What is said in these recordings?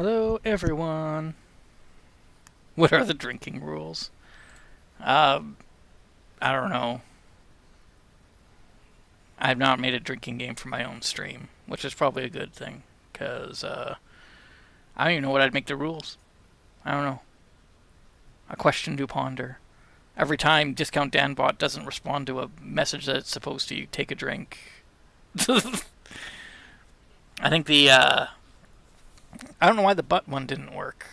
Hello, everyone. What are the drinking rules? I don't know. I've not made a drinking game for my own stream, which is probably a good thing, because I don't even know what I'd make the rules. I don't know. A question to ponder. Every time Discount Danbot doesn't respond to a message that it's supposed to take a drink. I think I don't know why the butt one didn't work.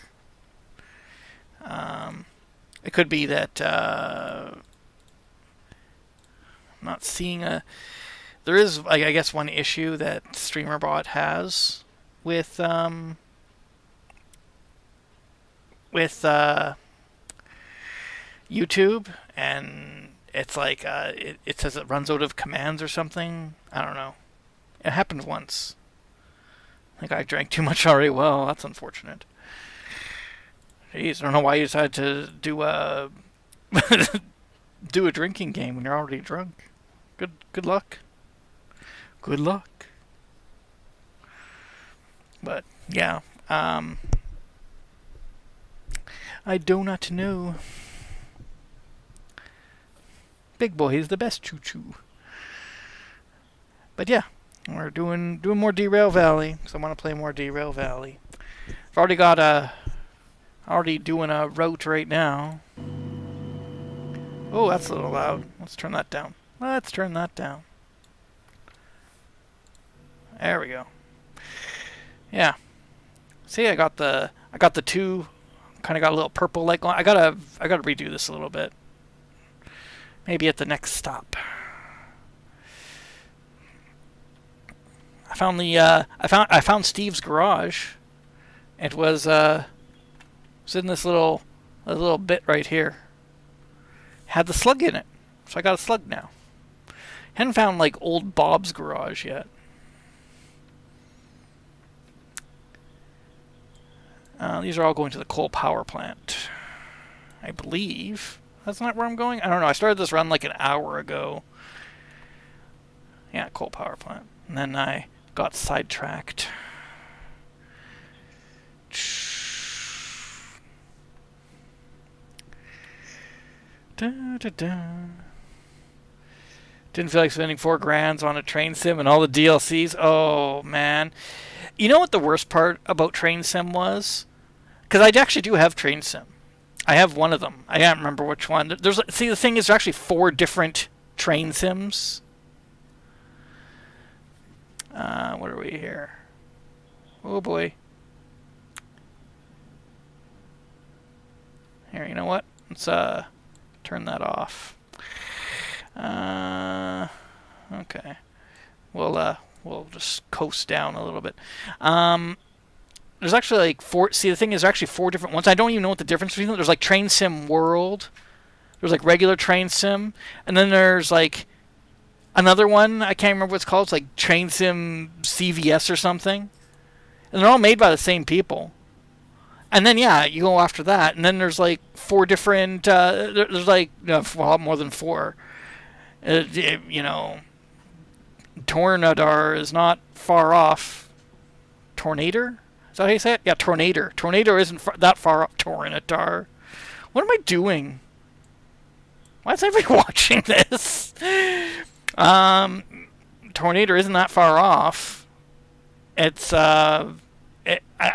It could be that I'm not seeing a. There is, I guess, one issue that StreamerBot has with YouTube, and it's like it says it runs out of commands or something. I don't know. It happened once. I think I drank too much already. Well, that's unfortunate. Jeez, I don't know why you decided to do a do a drinking game when you're already drunk. Good luck. Good luck. But yeah, I do not know. Big Boy is the best choo-choo. But yeah, we're doing more Derail Valley, because I want to play more Derail Valley. I've already got already doing a route right now. Oh, that's a little loud. Let's turn that down. Let's turn that down. There we go. Yeah. See, I got the two. Kind of got a little purple light going. I gotta redo this a little bit. Maybe at the next stop. I found Steve's garage. It was in this little bit right here. Had the slug in it, so I got a slug now. Hadn't found like old Bob's garage yet. These are all going to the coal power plant, I believe. That's not where I'm going? I don't know. I started this run like an hour ago. Yeah, coal power plant. And then I got sidetracked. Da, da, da. Didn't feel like spending $4,000 on a train sim and all the DLCs. Oh, man. You know what the worst part about train sim was? Because I actually do have train sim. I have one of them. I can't remember which one. See, the thing is, there's actually 4 different train sims. What are we here? Oh boy. Here, you know what? Let's turn that off. Okay. We'll just coast down a little bit. There's actually like 4. See, the thing is, there's actually 4 different ones. I don't even know what the difference between them. There's like Train Sim World. There's like regular Train Sim, and then there's like another one. I can't remember what it's called. It's like Train Sim CVS or something. And they're all made by the same people. And then yeah, you go after that, and then there's like 4 different. There's like a lot more than 4. You know, Tornador is not far off. Tornador? Is that how you say it? Yeah, Tornador. Tornador isn't that far off Tornador. What am I doing? Why is everybody watching this? Tornador isn't that far off. It's I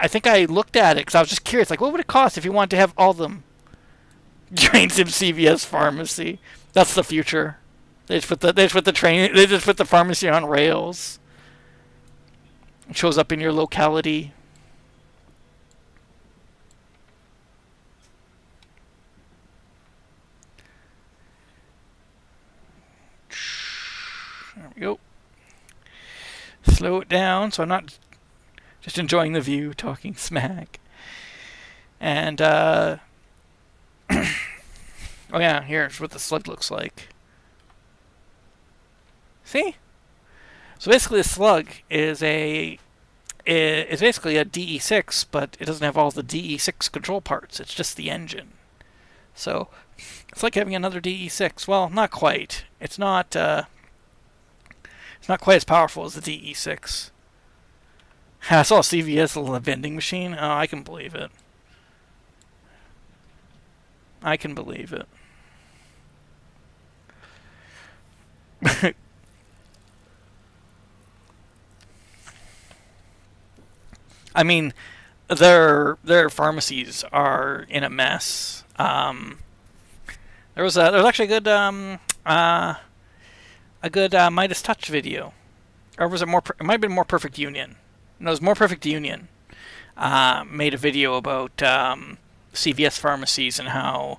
think I looked at it because I was just curious. Like, what would it cost if you wanted to have all of them? Train Sim CVS Pharmacy. That's the future. They just put the pharmacy on rails. It shows up in your locality. There we go. Slow it down so I'm not just enjoying the view, talking smack. And oh yeah, here's what the slug looks like. See? So basically, the slug is basically a DE6, but it doesn't have all the DE6 control parts. It's just the engine. So it's like having another DE6. Well, not quite. It's not quite as powerful as the DE6. I saw CVS in the vending machine. Oh, I can believe it. I can believe it. I mean, their pharmacies are in a mess. There was actually a good Midas Touch video, or was it more? It might have been More Perfect Union. No, it was More Perfect Union. Made a video about CVS pharmacies and how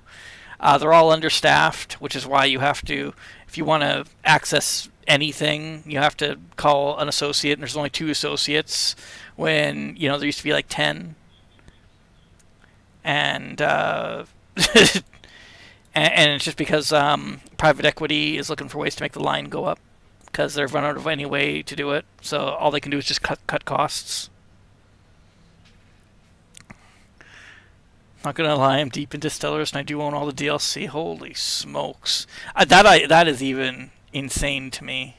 they're all understaffed, which is why you have to, if you want to access anything, you have to call an associate, and there's only 2 associates when, there used to be like 10. And and it's just because private equity is looking for ways to make the line go up because they've run out of any way to do it. So all they can do is just cut costs. Not gonna lie, I'm deep into Stellaris and I do own all the DLC. Holy smokes, that is even insane to me.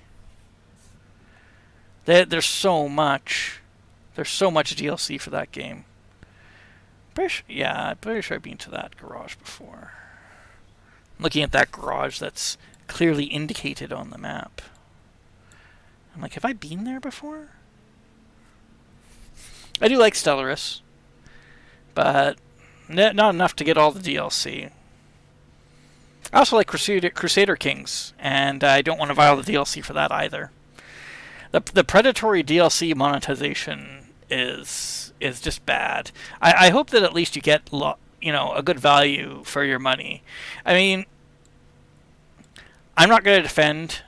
There's so much DLC for that game. I'm pretty sure I've been to that garage before. I'm looking at that garage that's clearly indicated on the map. I'm like, have I been there before? I do like Stellaris, but not enough to get all the DLC. I also like Crusader Kings, and I don't want to buy all the DLC for that either. The predatory DLC monetization is just bad. I hope that at least you get a good value for your money. I mean, I'm not going to defend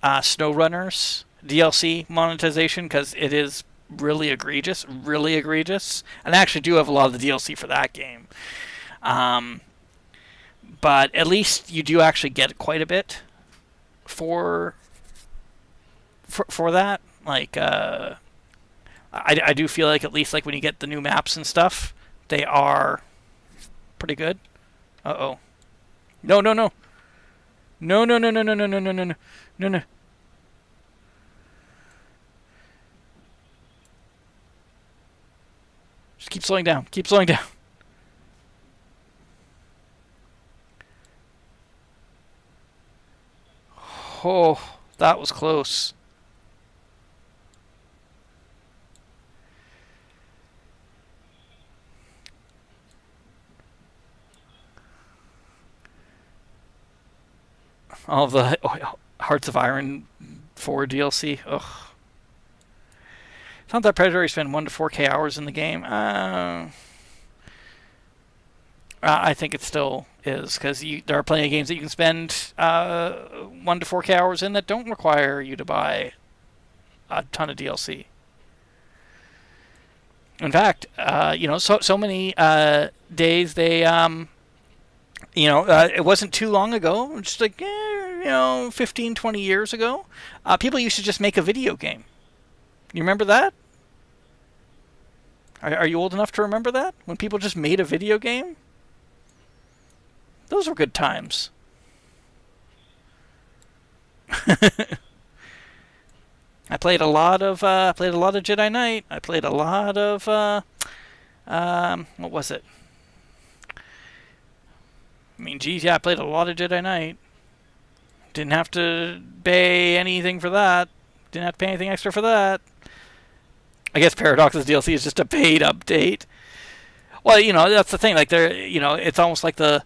SnowRunner's DLC monetization because it is really egregious, and I actually do have a lot of the DLC for that game. But at least you do actually get quite a bit for that. Like, I do feel like at least like when you get the new maps and stuff, they are pretty good. Uh-oh. No. No. Just keep slowing down. Oh, that was close. All of the Hearts of Iron 4 DLC. Ugh. It's not that predatory spend 1 to 4K hours in the game. I think it still is, because there are plenty of games that you can spend 1 to 4K hours in that don't require you to buy a ton of DLC. In fact, so many days they, it wasn't too long ago, just like, 15, 20 years ago, people used to just make a video game. You remember that? Are you old enough to remember that? When people just made a video game? Those were good times. I played a lot of Jedi Knight. I played a lot of what was it? I mean, geez, yeah, I played a lot of Jedi Knight. Didn't have to pay anything for that. Didn't have to pay anything extra for that. I guess Paradox's DLC is just a paid update. Well, that's the thing. Like, it's almost like the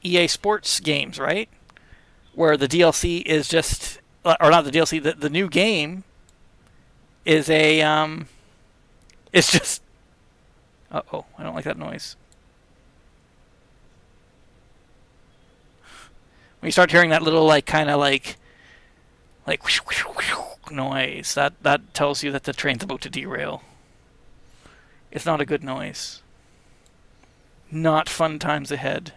EA Sports games, right? Where the DLC is just, or not the DLC, the new game is it's just. Uh-oh, I don't like that noise. When you start hearing that little kind of like whoosh, whoosh, whoosh noise, that tells you that the train's about to derail. It's not a good noise. Not fun times ahead.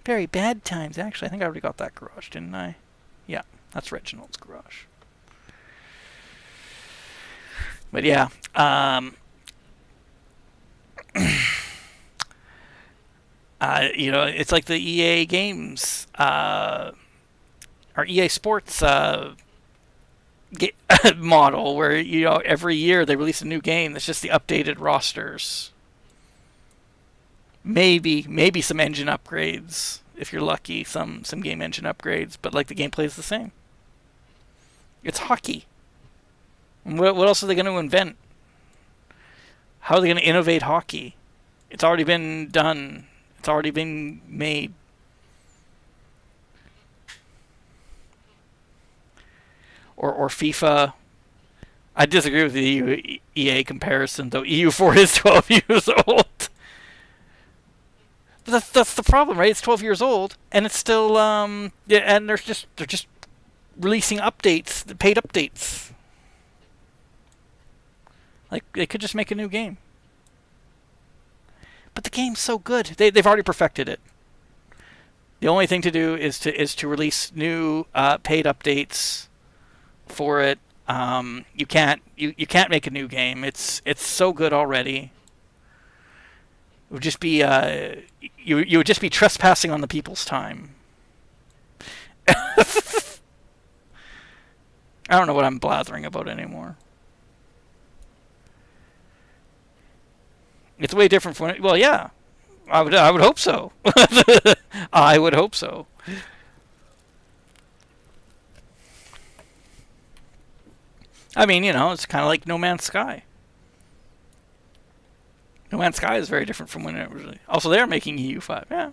Very bad times, actually. I think I already got that garage, didn't I? Yeah, that's Reginald's garage. But yeah, it's like the EA games. our EA Sports model, where every year they release a new game that's just the updated rosters. Maybe some engine upgrades if you're lucky, some game engine upgrades, but like the gameplay is the same. It's hockey. What else are they going to invent? How are they going to innovate hockey? It's already been done. It's already been made. Or FIFA. I disagree with the EA comparison, though. EU4 is 12 years old. That's the problem, right? It's 12 years old, and it's still and they're just releasing updates, the paid updates. Like, they could just make a new game. But the game's so good. They've already perfected it. The only thing to do is to release new paid updates for it. You can't make a new game. It's so good already. It would just be you would just be trespassing on the people's time. I don't know what I'm blathering about anymore. It's way different from... Well, yeah. I would hope so. I would hope so. I mean, it's kind of like No Man's Sky. No Man's Sky is very different from when it was... Also, they're making EU5, yeah.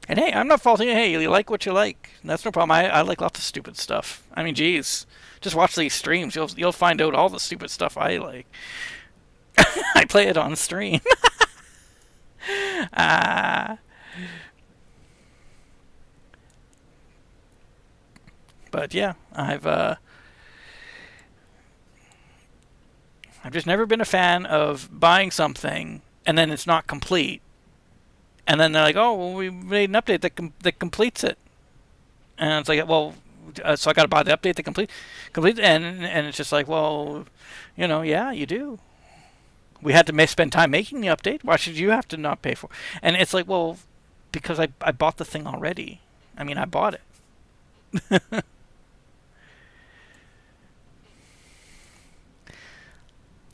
And hey, I'm not faulting you. Hey, you like what you like. That's no problem. I like lots of stupid stuff. I mean, geez. Just watch these streams. You'll find out all the stupid stuff I like. I play it on stream. But yeah, I've just never been a fan of buying something and then it's not complete, and then they're like, "Oh, well, we made an update that completes it," and it's like, "Well, so I got to buy the update that complete, and it's just like, well, yeah, you do. We had to spend time making the update. Why should you have to not pay for it?" And it's like, well, because I bought the thing already. I mean, I bought it.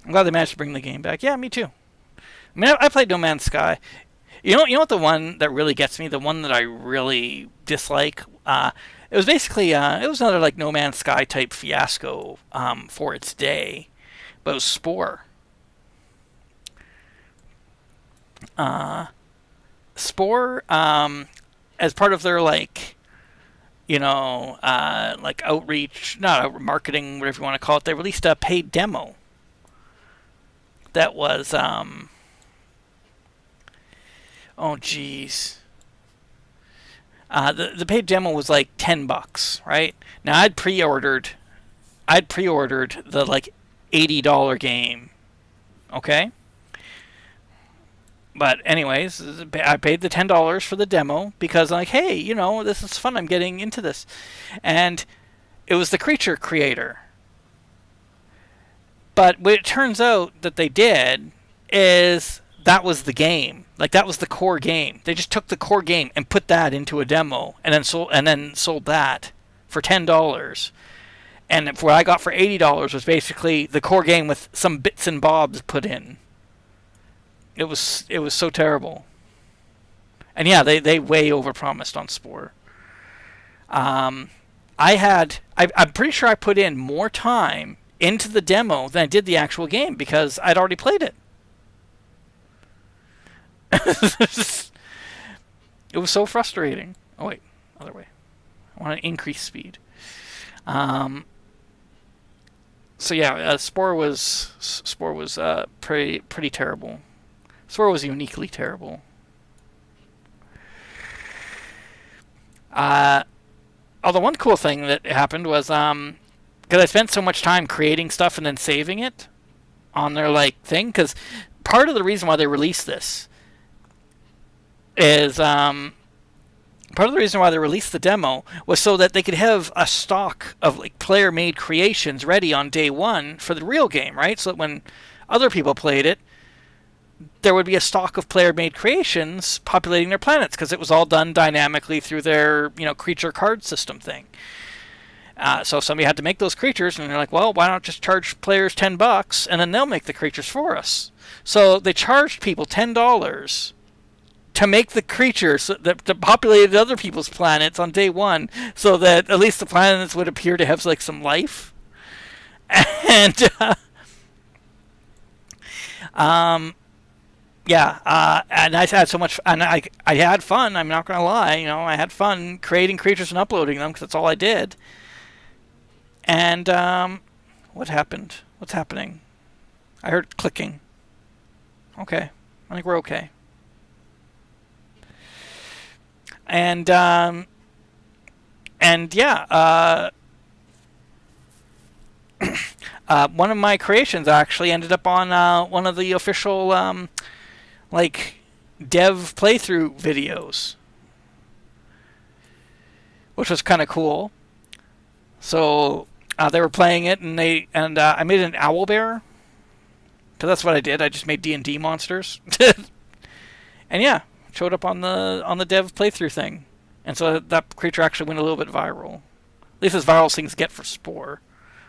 I'm glad they managed to bring the game back. Yeah, me too. I mean, I played No Man's Sky. You know what the one that really gets me, the one that I really dislike? It was basically, it was another like No Man's Sky type fiasco for its day. But it was Spore. Spore, as part of their like outreach, marketing, whatever you want to call it, they released a paid demo that was oh geez, the paid demo was like $10, right? Now I'd pre-ordered the like $80 game, okay? But anyways, I paid the $10 for the demo because I'm like, hey, this is fun. I'm getting into this. And it was the Creature creator. But what it turns out that they did is that was the game. Like, that was the core game. They just took the core game and put that into a demo and then sold that for $10. And what I got for $80 was basically the core game with some bits and bobs put in. It was so terrible. And yeah, they way overpromised on Spore. I'm pretty sure I put in more time into the demo than I did the actual game because I'd already played it. It was so frustrating. Oh wait, other way. I want to increase speed. So yeah, Spore was pretty terrible. Spore was uniquely terrible. Although one cool thing that happened was because I spent so much time creating stuff and then saving it on their like thing, because part of the reason why they released this is part of the reason why they released the demo was so that they could have a stock of like player-made creations ready on day one for the real game, right? So that when other people played it, there would be a stock of player-made creations populating their planets because it was all done dynamically through their creature card system thing. So somebody had to make those creatures, and they're like, well, why not just charge players $10 and then they'll make the creatures for us? So they charged people $10 to make the creatures that populated other people's planets on day one, so that at least the planets would appear to have like some life. And and I had so much, and I had fun. I'm not gonna lie, I had fun creating creatures and uploading them because that's all I did. And what happened? What's happening? I heard clicking. Okay, I think we're okay. And yeah, one of my creations actually ended up on one of the official dev playthrough videos, which was kind of cool. So they were playing it, and I made an owlbear, because that's what I did. I just made D&D monsters, and yeah, showed up on the dev playthrough thing, and so that creature actually went a little bit viral. At least as viral as things get for Spore.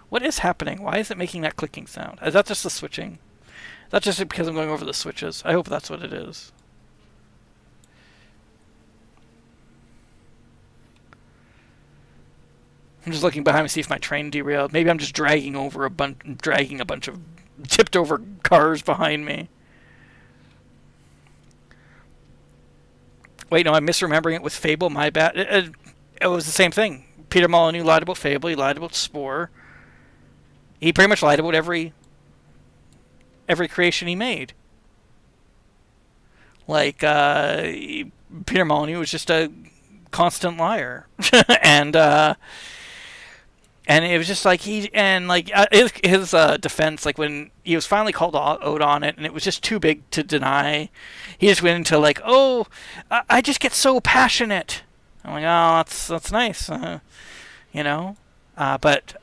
What is happening? Why is it making that clicking sound? Is that just the switching? That's just because I'm going over the switches. I hope that's what it is. I'm just looking behind me to see if my train derailed. Maybe I'm just dragging a bunch of tipped over cars behind me. Wait, no, I'm misremembering it with Fable. My bad. It was the same thing. Peter Molyneux lied about Fable. He lied about Spore. He pretty much lied about every creation he made. Like, Peter Molyneux was just a constant liar. And it was just like his defense, like when he was finally called out on it, and it was just too big to deny, he just went into like, oh, I just get so passionate. I'm like, oh, that's nice, But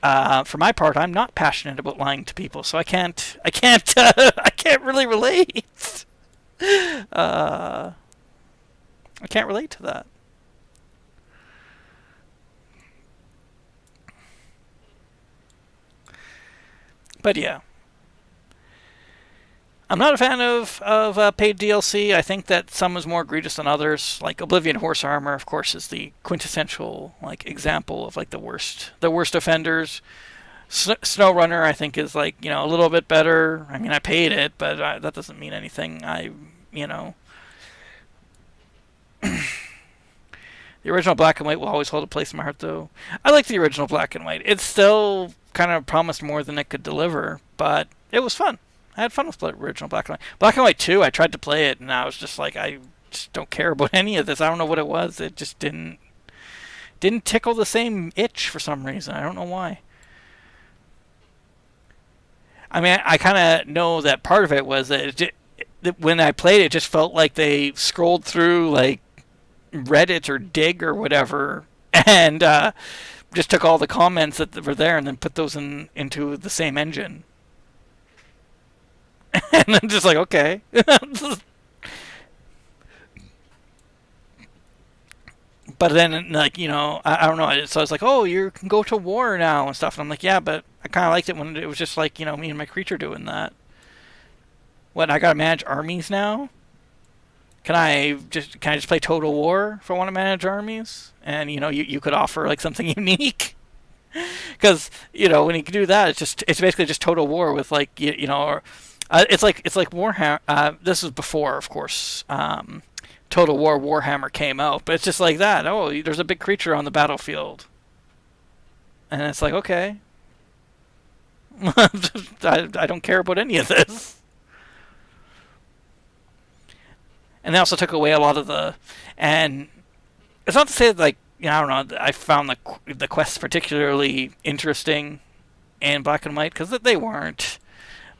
for my part, I'm not passionate about lying to people, so I can't really relate. I can't relate to that. But yeah, I'm not a fan of paid DLC. I think that some is more egregious than others. Like Oblivion Horse Armor, of course, is the quintessential example of the worst offenders. SnowRunner, I think, is a little bit better. I mean, I paid it, but that doesn't mean anything. The original Black and White will always hold a place in my heart, though. I like the original Black and White. It still kind of promised more than it could deliver, but it was fun. I had fun with the original Black and White. Black and White 2, I tried to play it, and I was just like, I just don't care about any of this. I don't know what it was. It just didn't tickle the same itch for some reason. I don't know why. I mean, I kind of know that part of it was that when I played it, just felt like they scrolled through Reddit or Dig or whatever, and just took all the comments that were there and then put those into the same engine. And I'm just like, okay. But then, I don't know. So I was like, oh, you can go to war now and stuff. And I'm like, yeah, but I kind of liked it when it was just me and my creature doing that. What, I gotta manage armies now? Can I just play Total War if I want to manage armies? And you could offer something unique, because when you can do that, it's basically just Total War with it's like Warhammer. This was before, of course, Total War Warhammer came out, but it's just like that. Oh, there's a big creature on the battlefield, and it's like, okay, I don't care about any of this. And they also took away a lot of and it's not to say that, I don't know, I found the quests particularly interesting in Black and White, because they weren't.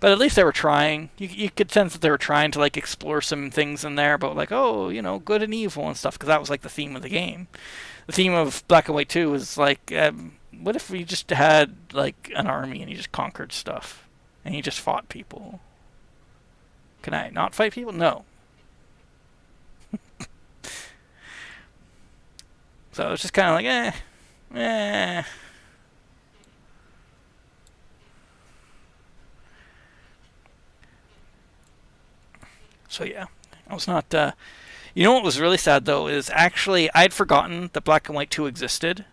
But at least they were trying. You could sense that they were trying to explore some things in there about good and evil and stuff, because that was the theme of the game. The theme of Black and White 2 was what if we just had an army and you just conquered stuff and you just fought people? Can I not fight people? No. So it's just kind of like, eh. So yeah, I was not. You know what was really sad though is actually I'd forgotten that Black and White 2 existed,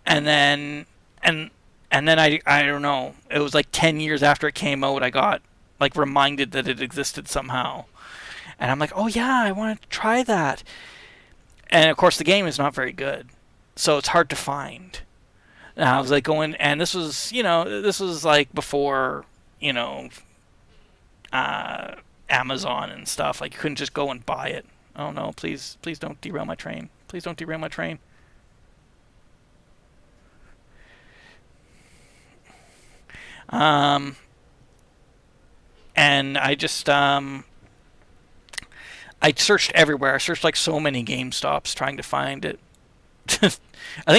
and then and and then I don't know. It was like 10 years after it came out, I got like reminded that it existed somehow, and I'm like, oh yeah, I want to try that. And of course, the game is not very good, so it's hard to find. And I was like going, and this was like before, you know, uh, Amazon and stuff. Like you couldn't just go and buy it. Oh no, please don't derail my train. Please don't derail my train. Um, and I searched everywhere. I searched like so many GameStops trying to find it. I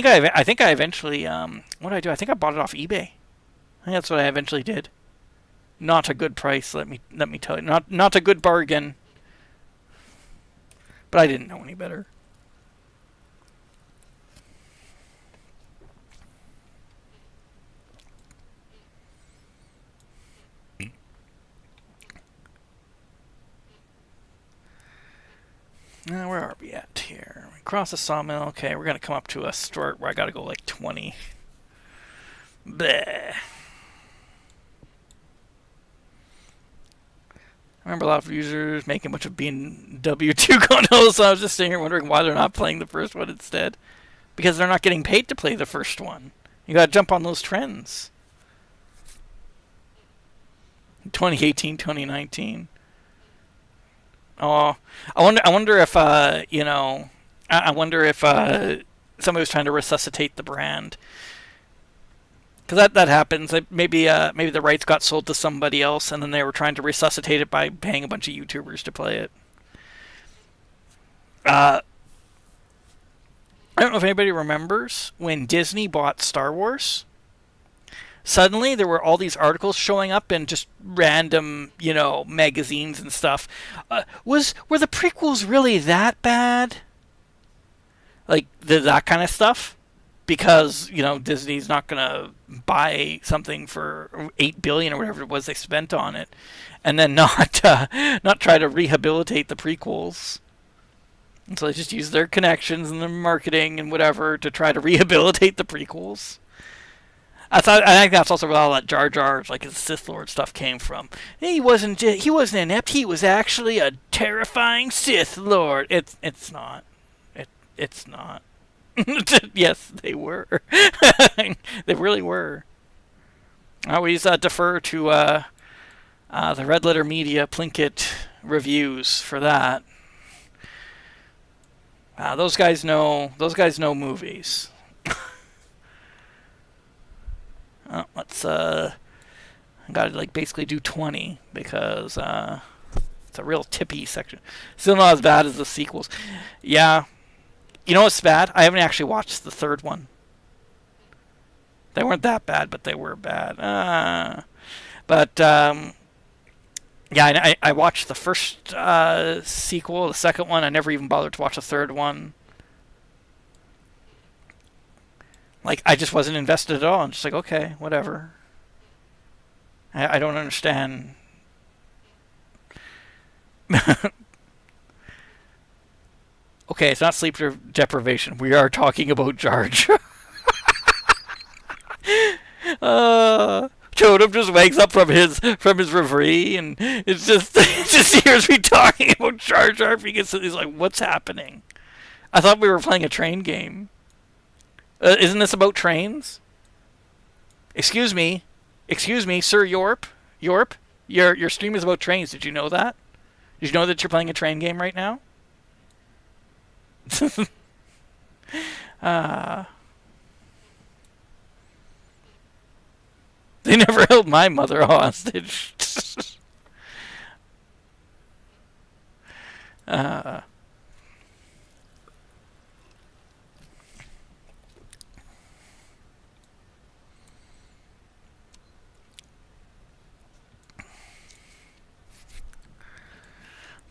think I eventually what did I do? I think I bought it off eBay. I think that's what I eventually did. Not a good price, let me tell you. Not a good bargain. But I didn't know any better. Now, where are we at here? We cross the sawmill. Okay, we're gonna come up to a start where I gotta go like 20. Bleh. I remember a lot of users making a bunch of BMW 2.0, so I was just sitting here wondering why they're not playing the first one instead. Because they're not getting paid to play the first one. You gotta jump on those trends. 2018, 2019. Oh, I wonder if I wonder if somebody was trying to resuscitate the brand. Because that happens. Maybe the rights got sold to somebody else, and then they were trying to resuscitate it by paying a bunch of YouTubers to play it. I don't know if anybody remembers when Disney bought Star Wars. Suddenly, there were all these articles showing up in just random, magazines and stuff. Were the prequels really that bad? Like that kind of stuff? Because Disney's not gonna buy something for $8 billion or whatever it was they spent on it, and then not try to rehabilitate the prequels. And so they just use their connections and their marketing and whatever to try to rehabilitate the prequels. I think that's also where all that Jar Jar, like his Sith Lord stuff, came from. He wasn't inept. He was actually a terrifying Sith Lord. It's not. It's not. Yes, they were. They really were. I always defer to the Red Letter Media Plinkett reviews for that. Those guys know movies. Let's I gotta basically do 20 because it's a real tippy section. Still not as bad as the sequels. Yeah. You know what's bad? I haven't actually watched the third one. They weren't that bad, but they were bad. Yeah, I watched the first sequel, the second one. I never even bothered to watch the third one. I just wasn't invested at all. I'm just like, okay, whatever. I don't understand. Okay, it's not sleep deprivation. We are talking about Jar Jar. Chodum just wakes up from his reverie, and it just hears me talking about Jar Jar. He's like, "What's happening?" I thought we were playing a train game. Isn't this about trains? Excuse me, Sir Yorp. Your stream is about trains. Did you know that? Did you know that you're playing a train game right now? They never held my mother hostage.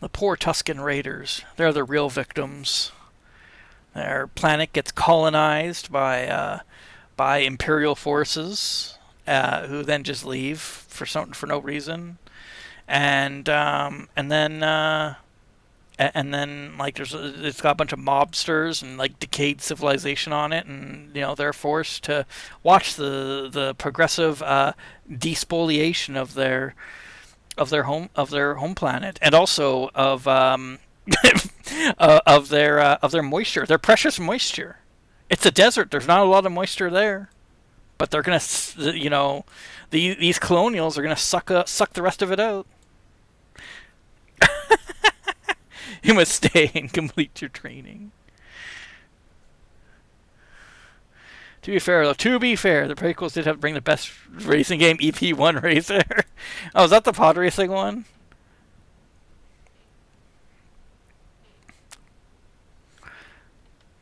The poor Tusken Raiders. They're the real victims. Their planet gets colonized by Imperial forces, who then just leave for no reason, and then like it's got a bunch of mobsters and like decayed civilization on it, and they're forced to watch the progressive despoliation of their home planet, and also of of their moisture, their precious moisture. It's a desert. There's not a lot of moisture there, but they're gonna, these colonials are gonna suck the rest of it out. You must stay and complete your training. To be fair, the prequels did have to bring the best racing game, EP1 Racer. Oh, is that the pod racing one?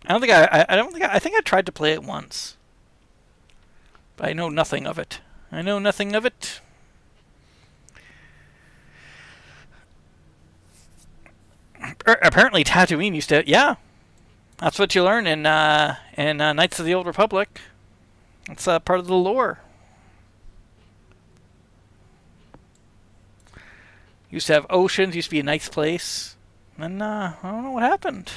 I think I tried to play it once, but I know nothing of it. Apparently, Tatooine used to. Yeah, that's what you learn in Knights of the Old Republic. It's part of the lore. Used to have oceans. Used to be a nice place. And I don't know what happened.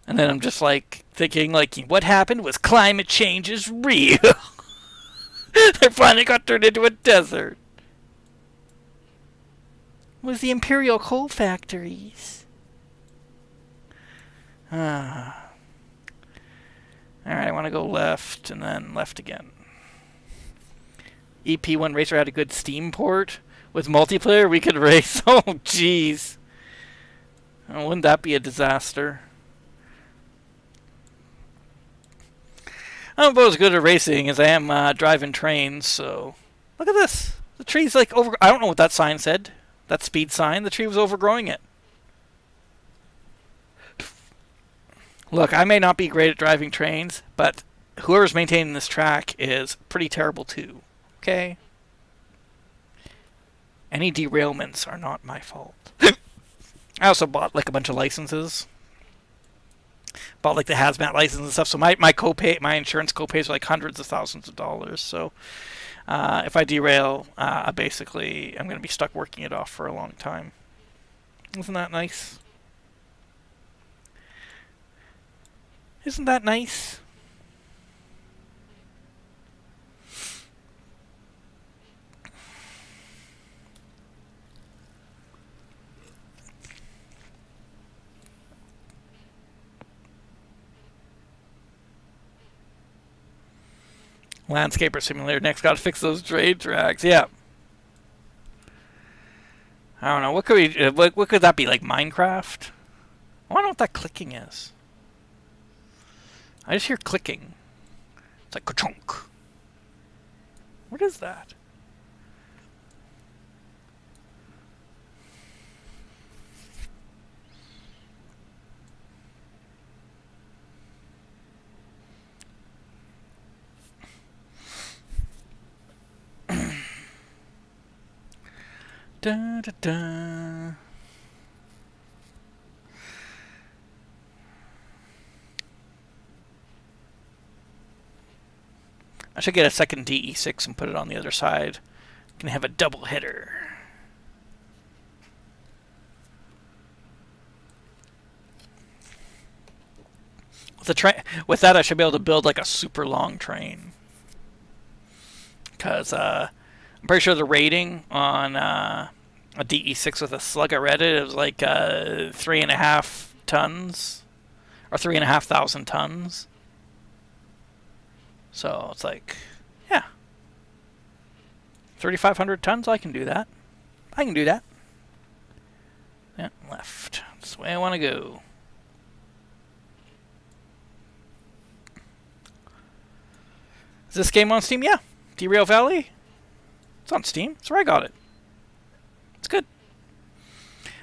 And then I'm just like thinking, like, what happened was climate change is real. They finally got turned into a desert. It was the Imperial coal factories. Alright, I want to go left and then left again. EP1 Racer had a good Steam port. With multiplayer, we could race. Oh, jeez. Oh, wouldn't that be a disaster? I'm about as good at racing as I am driving trains, so... Look at this. The tree's like over... I don't know what that sign said. That speed sign. The tree was overgrowing it. Look, I may not be great at driving trains, but whoever's maintaining this track is pretty terrible too. Okay? Any derailments are not my fault. I also bought like a bunch of licenses. Bought like the hazmat license and stuff. So my insurance copays are like hundreds of thousands of dollars. So if I derail, basically I'm going to be stuck working it off for a long time. Isn't that nice? Isn't that nice? Landscaper Simulator next. Got to fix those trade tracks. Yeah. I don't know. What could we? What could that be? Like Minecraft? I don't know what that clicking is. I just hear clicking. It's like ka-chunk. What is that? Da da da. I should get a second DE6 and put it on the other side. Can have a double header. With that, I should be able to build like a super long train. Because I'm pretty sure the rating on a DE6 with a slug, I read it was like 3.5 tons or 3,500 tons. So it's like, yeah, 3,500 tons. I can do that. Yeah, left. That's the way I want to go. Is this game on Steam? Yeah. Derail Valley? It's on Steam. That's where I got it. It's good.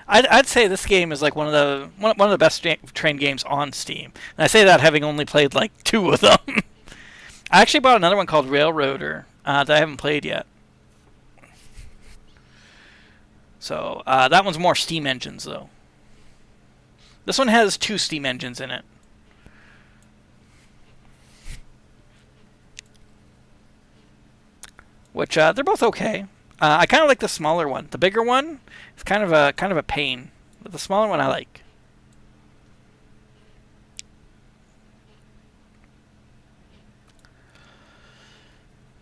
I'd say this game is like one of the best train games on Steam. And I say that having only played like two of them. I actually bought another one called Railroader that I haven't played yet. So that one's more Steam engines though. This one has two Steam engines in it. Which they're both okay. I kind of like the smaller one. The bigger one is kind of a pain, but the smaller one I like.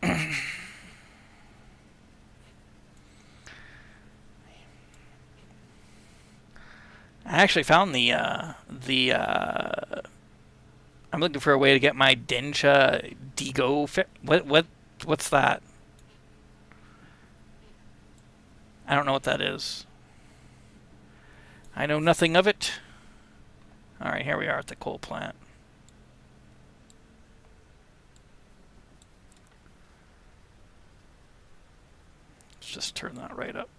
I actually found I'm looking for a way to get my Densha Digo what's that? I don't know what that is. I know nothing of it. Alright, here we are at the coal plant. Let's just turn that right up.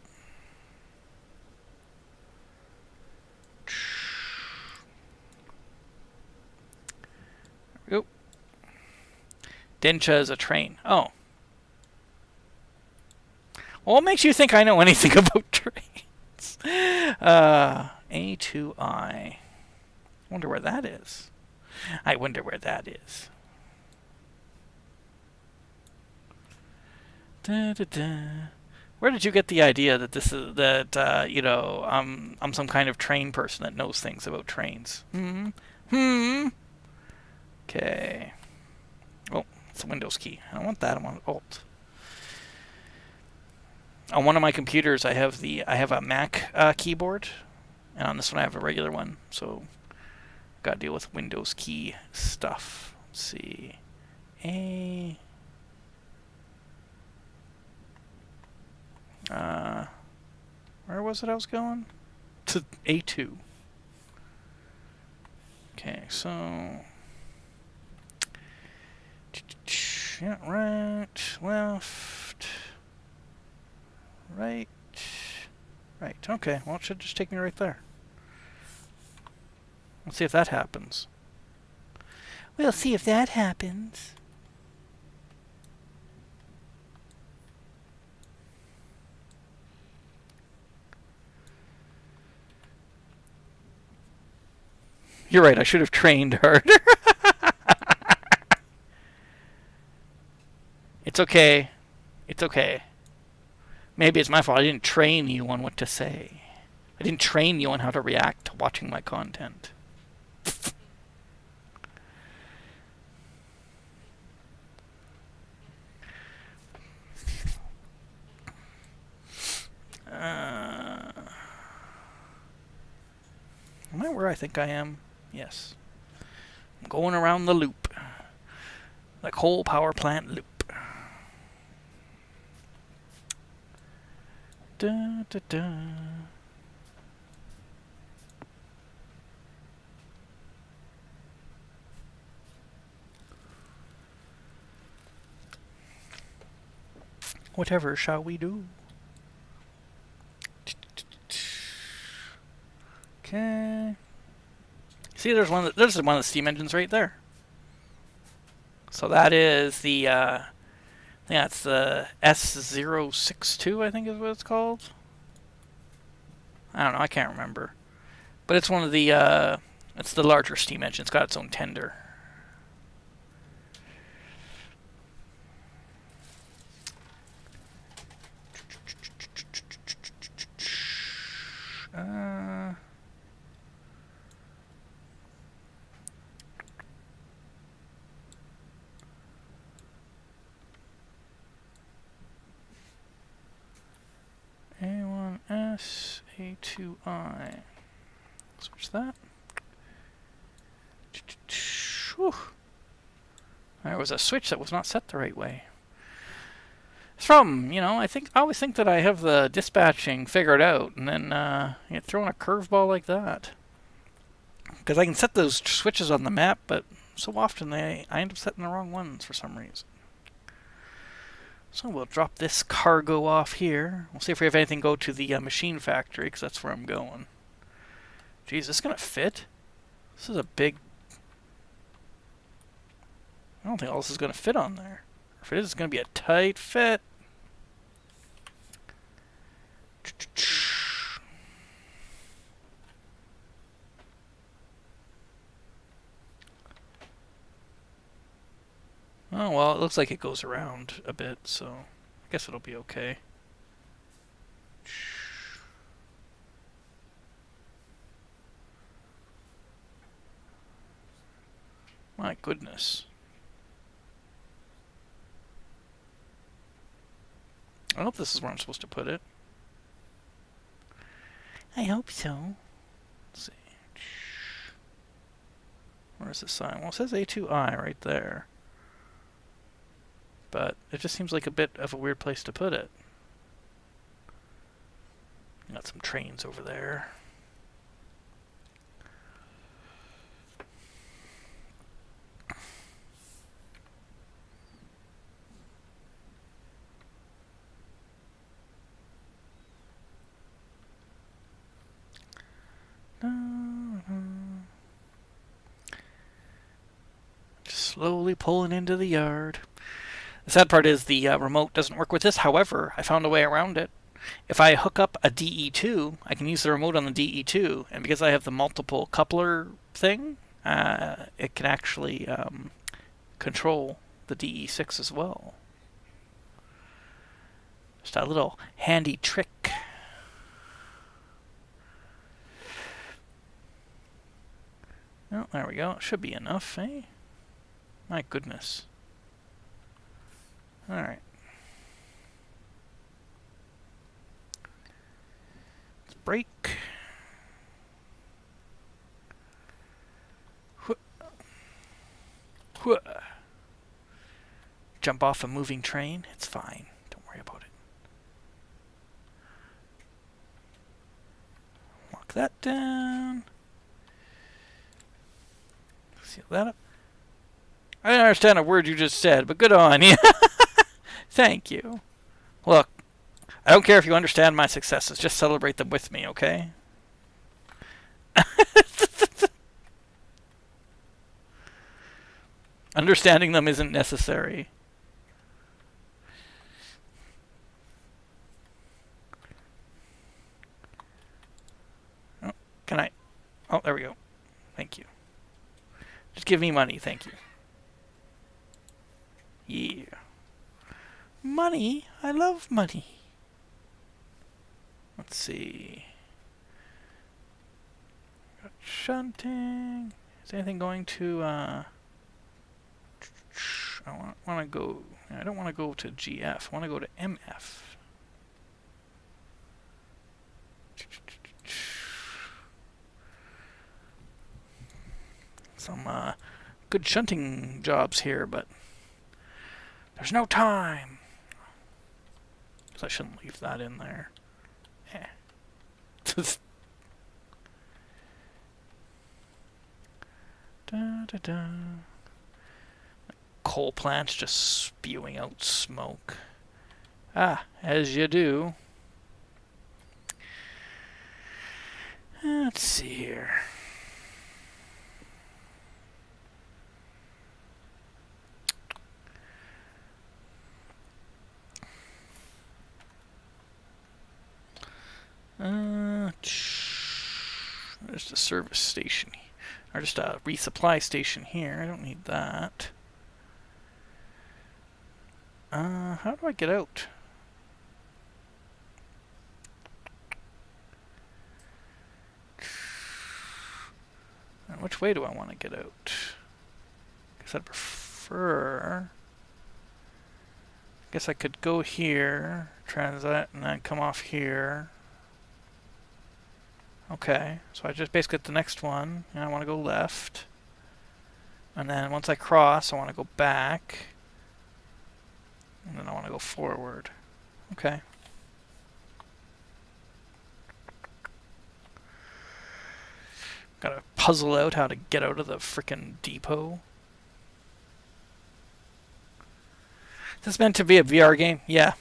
There we go. Densha is a train. Oh. Well, what makes you think I know anything about trains? A2I. Wonder where that is. I wonder where that is. Da, da, da. Where did you get the idea that this is I'm some kind of train person that knows things about trains? Okay. Oh, it's a Windows key. I don't want that. I want Alt. On one of my computers, I have a Mac keyboard, and on this one I have a regular one. So, got to deal with Windows key stuff. Let's see, where was it I was going? To A2. Okay, so yeah, right, left. Right. Right. Okay. Well, it should just take me right there. Let's see if that happens. We'll see if that happens. You're right. I should have trained harder. It's okay. It's okay. Maybe it's my fault. I didn't train you on what to say. I didn't train you on how to react to watching my content. Am I where I think I am? Yes. I'm going around the loop. The coal power plant loop. Da, da, da. Whatever shall we do? Okay. See, there's one of the steam engines right there. So that is the yeah, it's the S062, I think is what it's called. I don't know, I can't remember. But it's one of the it's the larger steam engine. It's got its own tender. A1S, A2I. Switch that. Whew. There was a switch that was not set the right way. It's from, I always think that I have the dispatching figured out, and then you throw in a curveball like that. Because I can set those switches on the map, but so often I end up setting the wrong ones for some reason. So we'll drop this cargo off here. We'll see if we have anything go to the machine factory, because that's where I'm going. Geez, is this going to fit? This is a big... I don't think all this is going to fit on there. If it is, it's going to be a tight fit. Oh, well, it looks like it goes around a bit, so I guess it'll be okay. My goodness. I hope this is where I'm supposed to put it. I hope so. Let's see. Where's the sign? Well, it says A2I right there. But it just seems like a bit of a weird place to put it. Got some trains over there. Just slowly pulling into the yard. The sad part is the remote doesn't work with this. However, I found a way around it. If I hook up a DE2, I can use the remote on the DE2, and because I have the multiple coupler thing, it can actually control the DE6 as well. Just a little handy trick. Oh, there we go. It should be enough, eh? My goodness. Alright. Let's brake. Jump off a moving train. It's fine. Don't worry about it. Lock that down. Seal that up. I didn't understand a word you just said, but good on you. Thank you. Look, I don't care if you understand my successes. Just celebrate them with me, okay? Understanding them isn't necessary. Oh, can I? Oh, there we go. Thank you. Just give me money, thank you. Yeah. Money? I love money. Let's see. Got shunting. Is anything going to, I want to go, I don't want to go to GF. I want to go to MF. Some good shunting jobs here, but there's no time. So I shouldn't leave that in there. Eh. Da, da, da. Coal plants just spewing out smoke. Ah, as you do. Let's see here. There's the service station, or just a resupply station here. I don't need that. How do I get out? And which way do I want to get out? Guess I'd prefer. Guess I could go here, transit, and then come off here. Okay, so I just basically get the next one, and I want to go left. And then once I cross, I want to go back. And then I want to go forward. Okay. Gotta puzzle out how to get out of the frickin' depot. Is this meant to be a VR game? Yeah.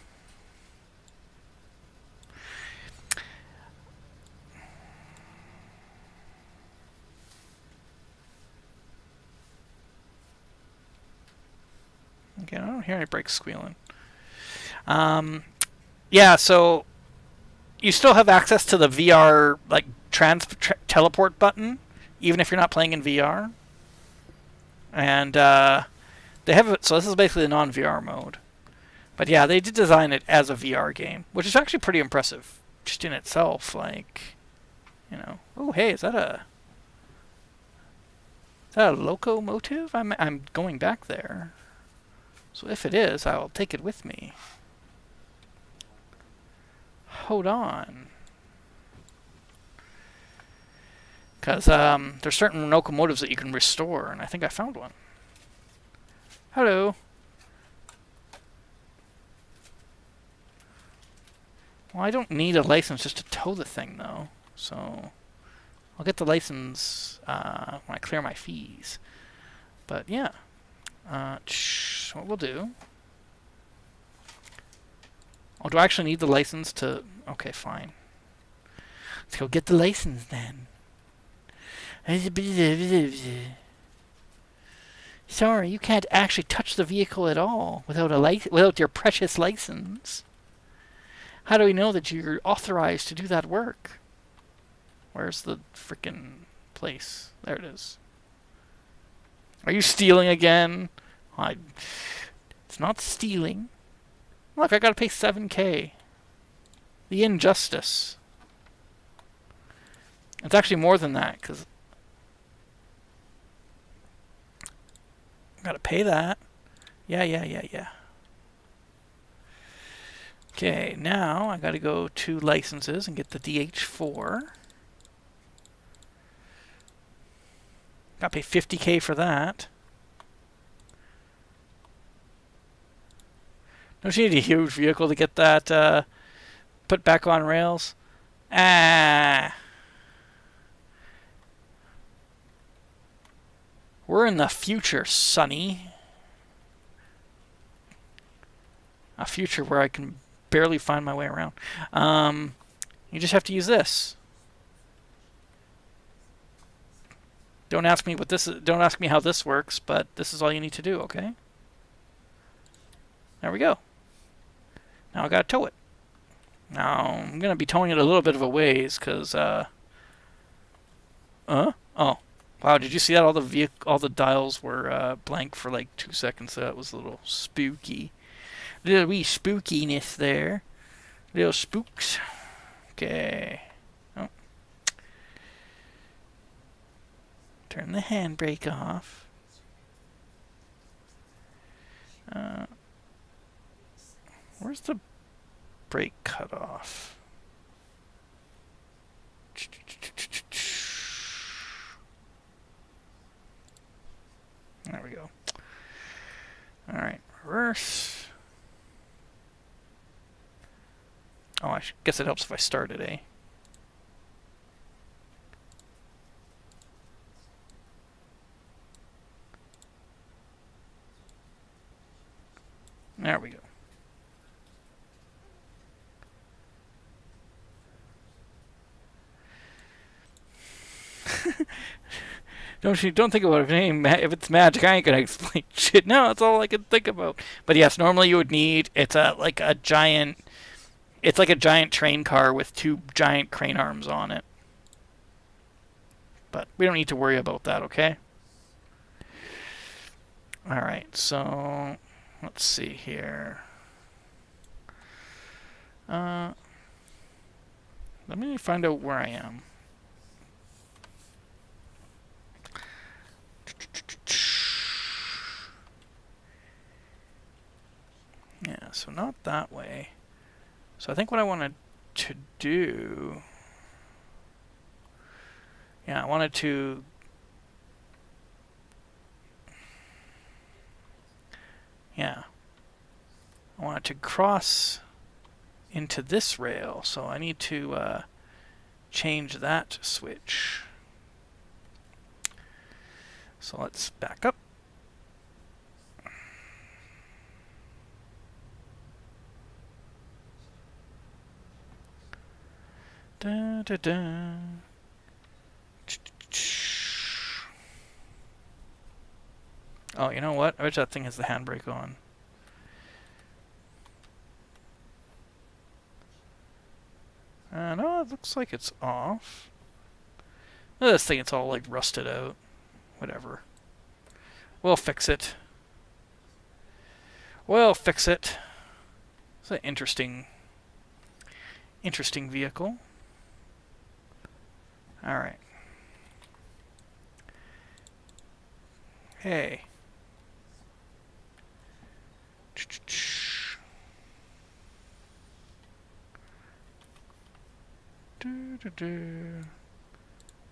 Okay, I don't hear any brakes squealing. Yeah, so you still have access to the VR like teleport button, even if you're not playing in VR. And they have it. So this is basically a non-VR mode. But yeah, they did design it as a VR game, which is actually pretty impressive, just in itself. Like, you know, oh hey, is that a locomotive? I'm going back there. So if it is, I'll take it with me. Hold on. Because there's certain locomotives that you can restore, and I think I found one. Hello. Well, I don't need a license just to tow the thing, though. So I'll get the license when I clear my fees. But yeah. What we'll do... Oh, do I actually need the license to... Okay, fine. Let's go get the license, then. Sorry, you can't actually touch the vehicle at all without your precious license. How do we know that you're authorized to do that work? Where's the frickin' place? There it is. Are you stealing again? It's not stealing. Look, I gotta pay $7,000. The injustice. It's actually more than that, because I gotta pay that. Yeah. Okay, now I gotta go to licenses and get the DH4. Gotta pay $50,000 for that. Don't you need a huge vehicle to get that put back on rails? Ah. We're in the future, Sonny. A future where I can barely find my way around. You just have to use this. Don't ask me what this is. Don't ask me how this works, but this is all you need to do, okay? There we go. Now I gotta tow it. Now I'm gonna be towing it a little bit of a ways, cause oh, wow! Did you see that? All the dials were blank for like 2 seconds. So that was a little spooky. Little wee spookiness there. Little spooks. Okay. Oh. Turn the handbrake off. Where's the brake cutoff? There we go. Alright, reverse. Oh, I guess it helps if I start it, eh? There we go. Don't think about it. If it's magic, I ain't gonna explain shit. No, that's all I can think about. But yes, normally you would need it's like a giant train car with 2 giant crane arms on it. But we don't need to worry about that, okay? All right, so let's see here. Let me find out where I am. Yeah, so not that way. So I think what I wanted to do... Yeah, I wanted to... Yeah. I wanted to cross into this rail, so I need to change that switch. So let's back up. Da, da, da. Oh, you know what? I bet that thing has the handbrake on. No, it looks like it's off. This thing, it's all like rusted out. Whatever. We'll fix it. We'll fix it. It's an interesting vehicle. Alright. Hey.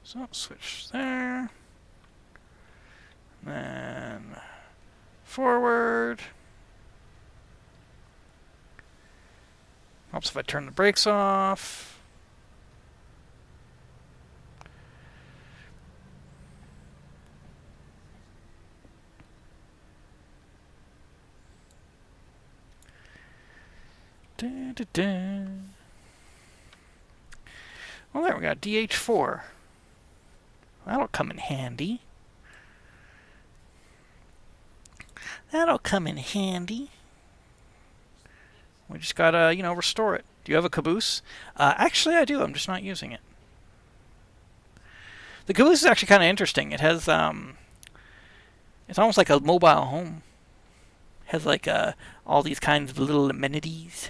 So switch there. Then forward. Helps if I turn the brakes off. Da, da, da. Well, there we got DH4. That'll come in handy. That'll come in handy. We just gotta, restore it. Do you have a caboose? Actually, I do. I'm just not using it. The caboose is actually kind of interesting. It has, it's almost like a mobile home. It has like all these kinds of little amenities.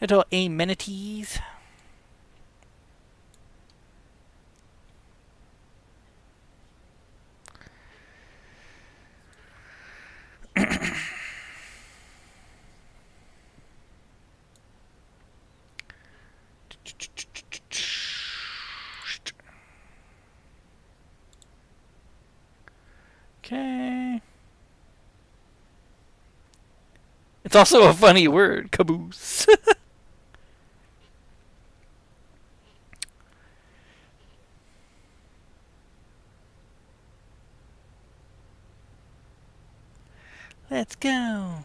Little amenities. Okay. It's also a funny word, caboose. Let's go.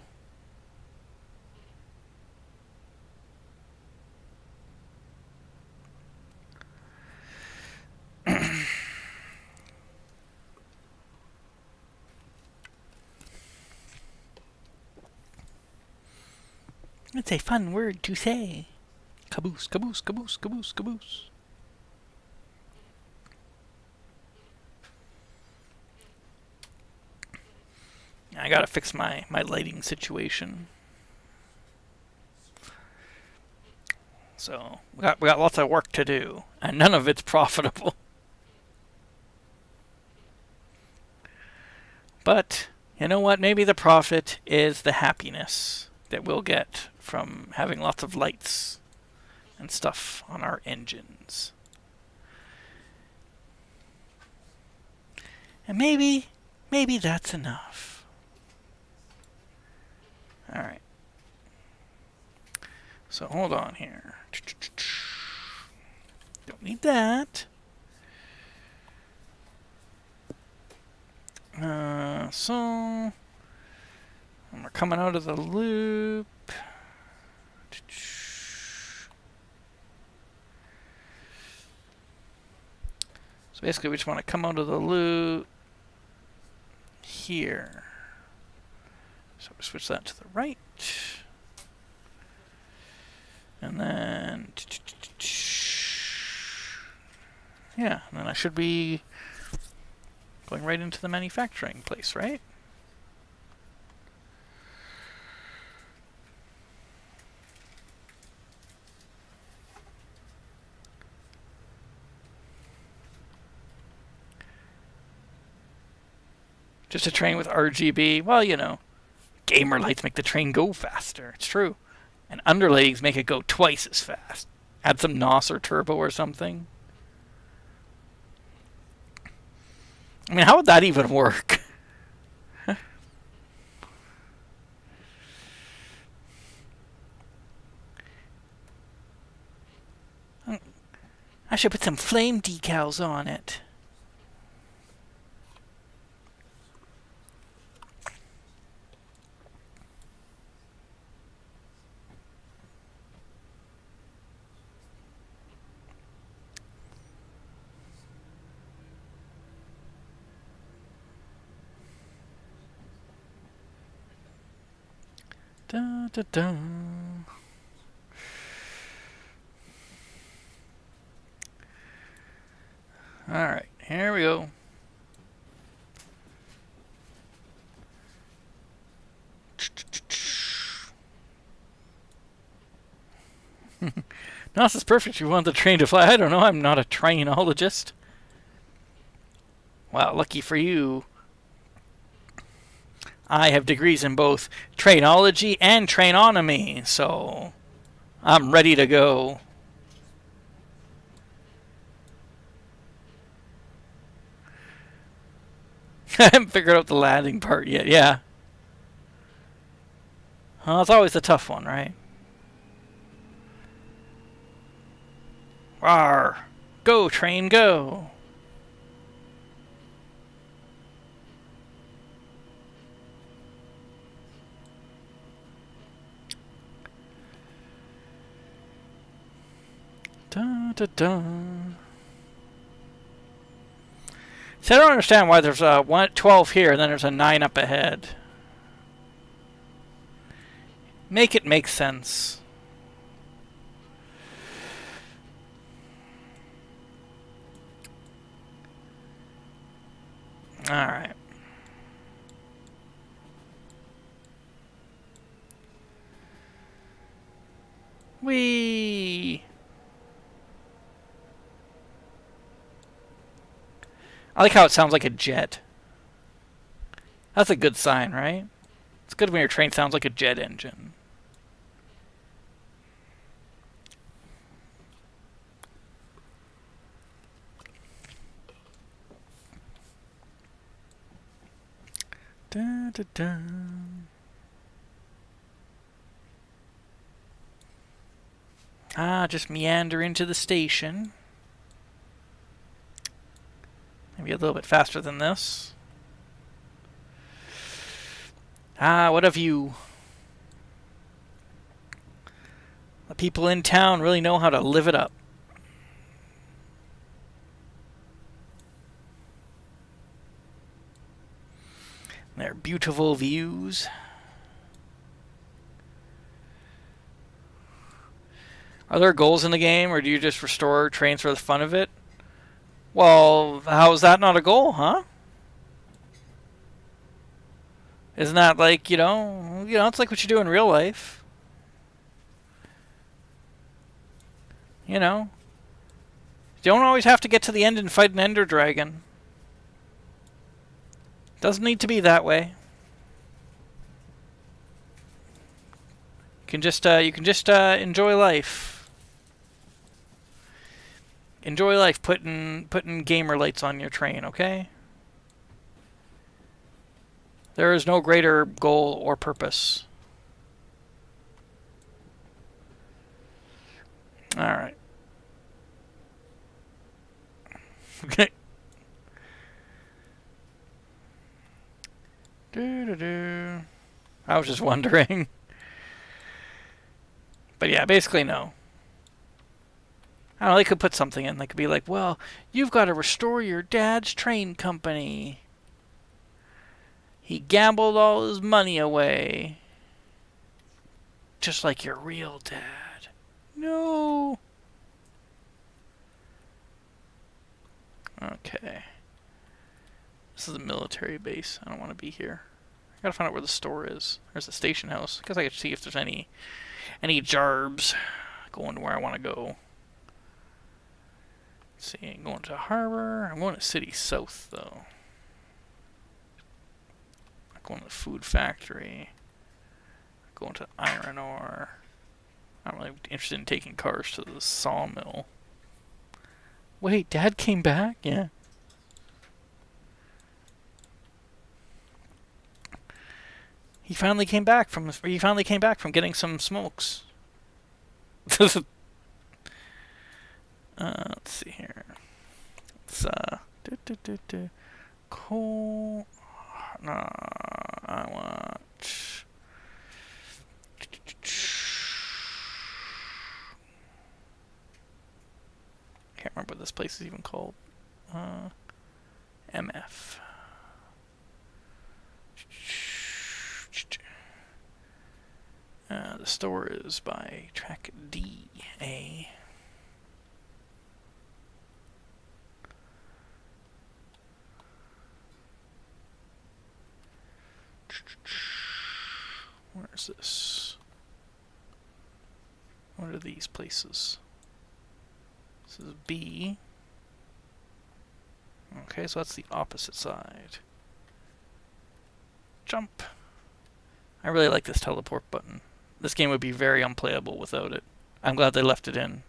It's a fun word to say. Caboose, caboose, caboose, caboose, caboose. I gotta fix my lighting situation. So we got lots of work to do, and none of it's profitable. But you know what? Maybe the profit is the happiness that we'll get from having lots of lights and stuff on our engines. And maybe that's enough. Alright. So hold on here. Don't need that. So we're coming out of the loop. So basically we just want to come out of the loop here. So we switch that to the right. And then yeah, and then I should be going right into the manufacturing place, right? Just a train with RGB. Well, gamer lights make the train go faster. It's true. And underlays make it go twice as fast. Add some NOS or turbo or something. I mean, how would that even work? I should put some flame decals on it. Da, da, da. Alright, here we go. No, this is perfect. You want the train to fly. I don't know. I'm not a trainologist. Wow, lucky for you. I have degrees in both trainology and trainonomy, so I'm ready to go. I haven't figured out the landing part yet. Yeah. Well, it's always a tough one, right? Rawr! Go, train, go! Da, da, da. See, I don't understand why there's a 12 here and then there's a 9 up ahead. Make it make sense. Alright. Whee! I like how it sounds like a jet. That's a good sign, right? It's good when your train sounds like a jet engine. Da, da, da. Just meander into the station. Maybe a little bit faster than this. What a view. The people in town really know how to live it up. Their beautiful views. Are there goals in the game, or do you just restore trains for the fun of it? Well, how is that not a goal, huh? Isn't that like, it's like what you do in real life. You know. You don't always have to get to the end and fight an Ender Dragon. Doesn't need to be that way. You can just enjoy life. Enjoy life putting gamer lights on your train, okay? There is no greater goal or purpose. Alright. Okay. I was just wondering. But yeah, basically no. I don't know, they could put something in. They could be like, well, you've got to restore your dad's train company. He gambled all his money away. Just like your real dad. No. Okay. This is a military base. I don't want to be here. I gotta find out where the store is. There's a station house. I guess I could see if there's any jarbs going to where I want to go. Let's see, I'm going to Harbor. I'm going to City South, though. I'm going to the Food Factory. I'm going to Iron Ore. I'm really interested in taking cars to the sawmill. Wait, Dad came back? Yeah. He finally came back from getting some smokes. Let's see here. It's coal. No, I want. Can't remember what this place is even called. MF. The store is by track D, A. Where is this? What are these places? This is B. Okay, so that's the opposite side. Jump. I really like this teleport button. This game would be very unplayable without it. I'm glad they left it in.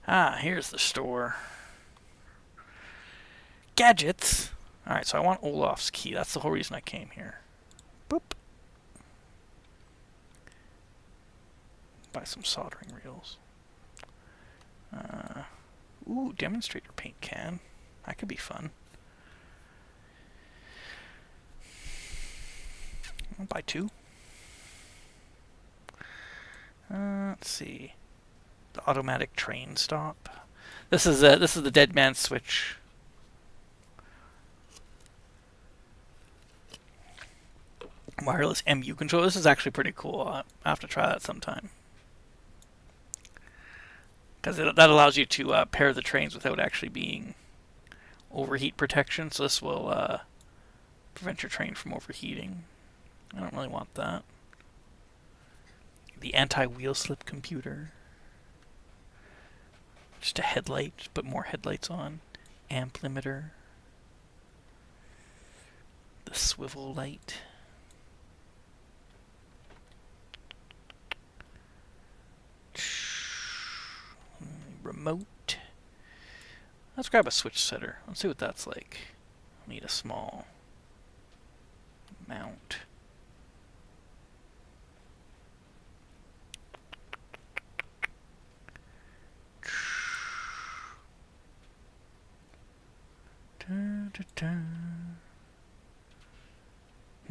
Ah, here's the store. Gadgets. Alright, so I want Olaf's key. That's the whole reason I came here. Boop. Buy some soldering reels. Ooh, demonstrator paint can. That could be fun. I'll buy 2. Let's see. The automatic train stop. This is the dead man switch. Wireless MU control. This is actually pretty cool. I'll have to try that sometime. Because that allows you to pair the trains without actually being overheat protection. So this will prevent your train from overheating. I don't really want that. The anti-wheel slip computer. Just a headlight, just put more headlights on. Amp limiter. The swivel light. Remote. Let's grab a switch setter. Let's see what that's like. I'll need a small mount.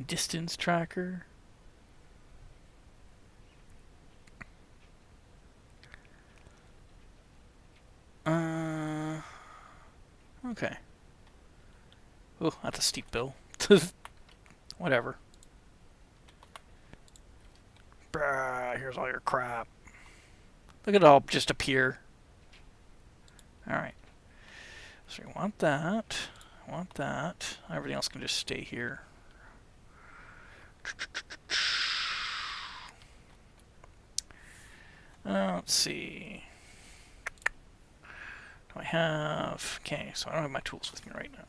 Distance tracker. Okay. Oh, that's a steep bill. Whatever. Bruh, here's all your crap. Look at it all just appear. Alright. So you want that. I want that. Everything else can just stay here. Let's see. Do I have... Okay, so I don't have my tools with me right now.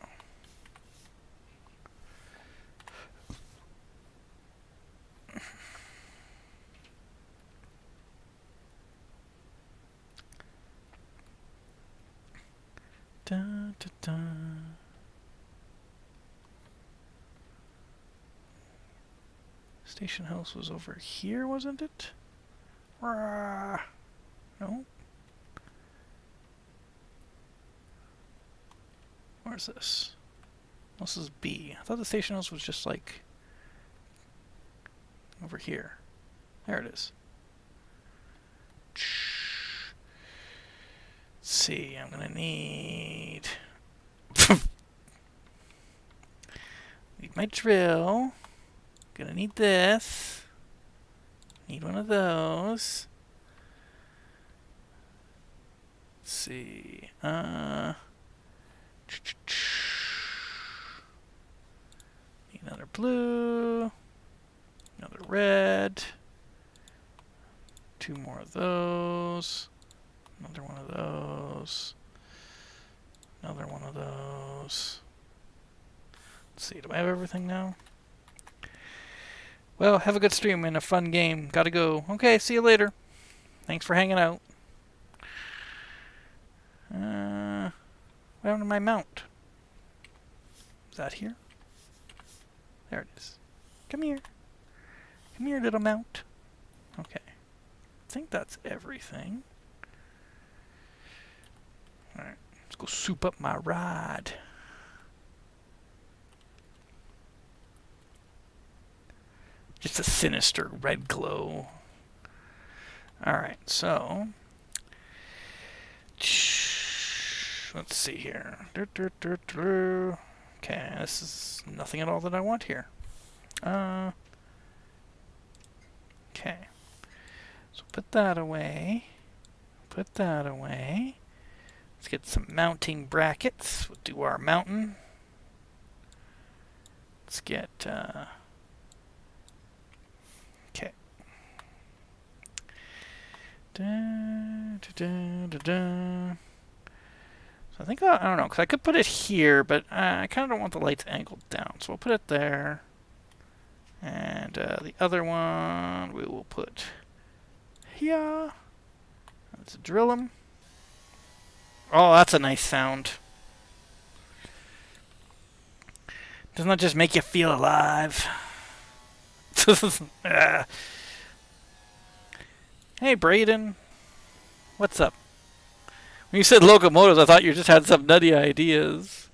Da, da, da. Station house was over here, wasn't it? Rah. No. Where's this? This is B. I thought the station house was just like over here. There it is. Let's see, I'm gonna need need my drill. Gonna need this. Need one of those. Let's see. Need another blue. Another red. 2 more of those. Another one of those. Another one of those. Let's see, do I have everything now? Well, have a good stream and a fun game. Gotta go. Okay, see you later. Thanks for hanging out. What happened to my mount? Is that here? There it is. Come here. Come here, little mount. Okay. I think that's everything. Alright, let's go soup up my ride. Just a sinister red glow. Alright, so... let's see here. Okay, this is nothing at all that I want here. Okay. So put that away. Put that away. Let's get some mounting brackets. We'll do our mountain. Let's get... okay. Da, da, da, da, da. So I think, I don't know, because I could put it here, but I kind of don't want the lights angled down. So we'll put it there. And the other one we will put here. Let's drill them. Oh, that's a nice sound. Doesn't that just make you feel alive? Hey, Braden. What's up? When you said locomotives, I thought you just had some nutty ideas.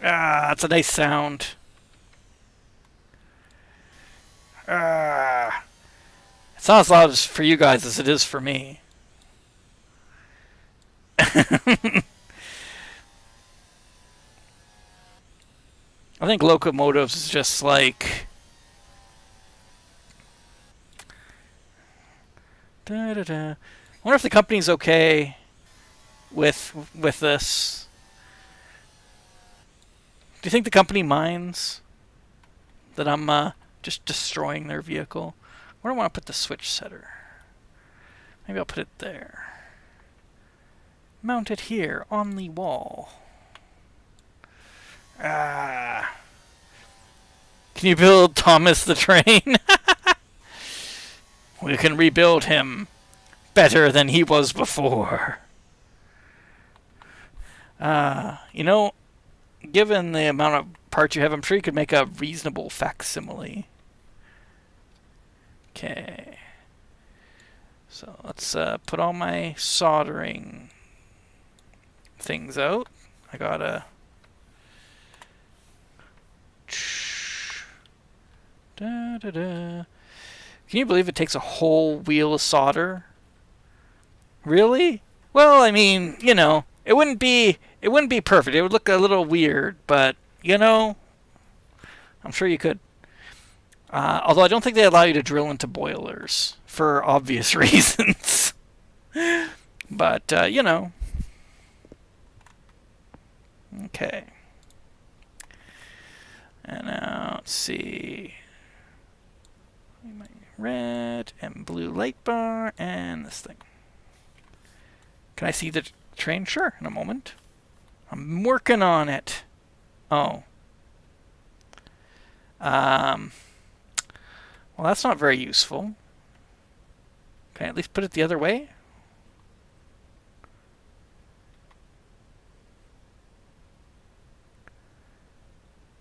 That's a nice sound. It's not as loud as for you guys as it is for me. I think locomotives is just like... Da, da, da. I wonder if the company's okay with this. Do you think the company minds that I'm just destroying their vehicle? Where do I want to put the switch setter? Maybe I'll put it there. Mount it here on the wall. Can you build Thomas the Train? We can rebuild him better than he was before. You know, given the amount of parts you have, I'm sure you could make a reasonable facsimile. Okay. So let's put all my soldering things out. I gotta... Da, da, da. Can you believe it takes a whole wheel of solder? Really? Well, I mean, you know, it wouldn't be perfect. It would look a little weird, but you know, I'm sure you could. Although I don't think they allow you to drill into boilers for obvious reasons. But you know. Okay. And now let's see. Red and blue light bar and this thing. Can I see the train? Sure, in a moment. I'm working on it. Oh. Well, that's not very useful. Can I at least put it the other way?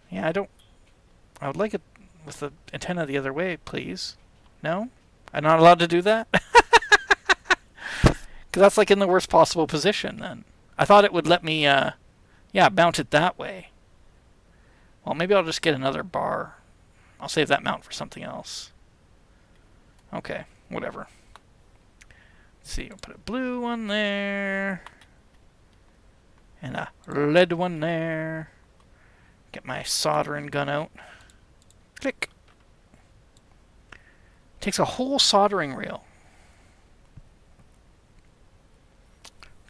Yeah, I would like it with the antenna the other way, please. No? I'm not allowed to do that? Because that's like in the worst possible position then. I thought it would let me, yeah, mount it that way. Well, maybe I'll just get another bar. I'll save that mount for something else. Okay, whatever. Let's see, I'll put a blue one there. And a red one there. Get my soldering gun out. Click. Takes a whole soldering reel.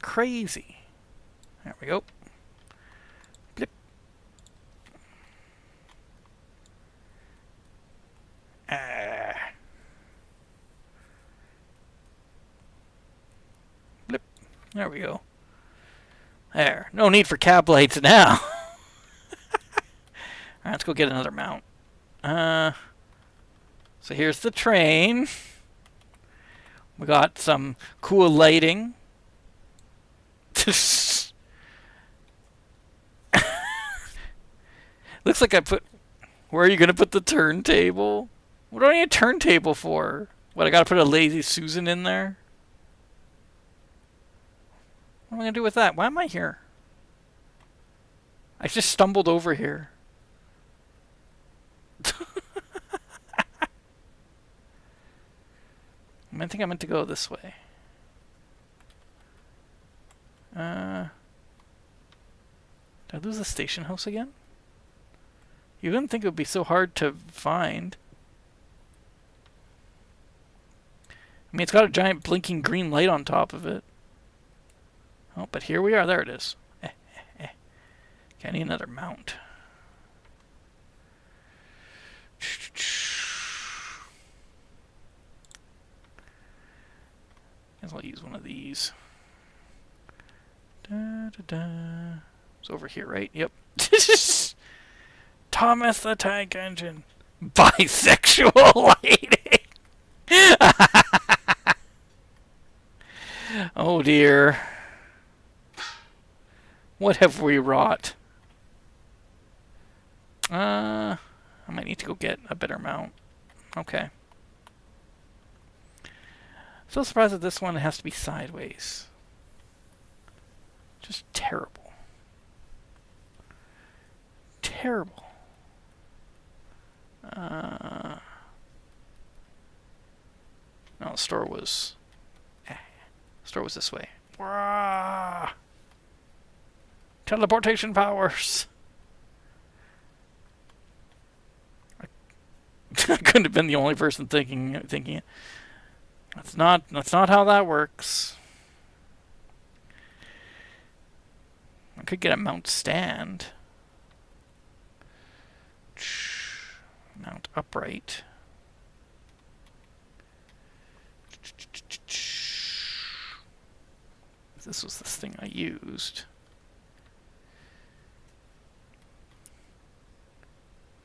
Crazy. There we go. Blip. Blip. There we go. There. No need for cab lights now. Alright, let's go get another mount. So here's the train. We got some cool lighting. Looks like I put... Where are you going to put the turntable? What do I need a turntable for? What, I got to put a Lazy Susan in there? What am I going to do with that? Why am I here? I just stumbled over here. I think I meant to go this way. Did I lose the station house again? You wouldn't think it would be so hard to find. I mean, it's got a giant blinking green light on top of it. Oh, but here we are. There it is. Okay, I need another mount. Guess I'll use one of these. Da, da, da. It's over here, right? Yep. Thomas the Tank Engine. Bisexual lighting. Oh dear. What have we wrought? I might need to go get a better mount. Okay. So surprised that this one has to be sideways. Just terrible. Terrible. No, the store was this way. Wah! Teleportation powers. I couldn't have been the only person thinking it. That's not how that works. I could get a mount stand. Mount upright. This was this thing I used.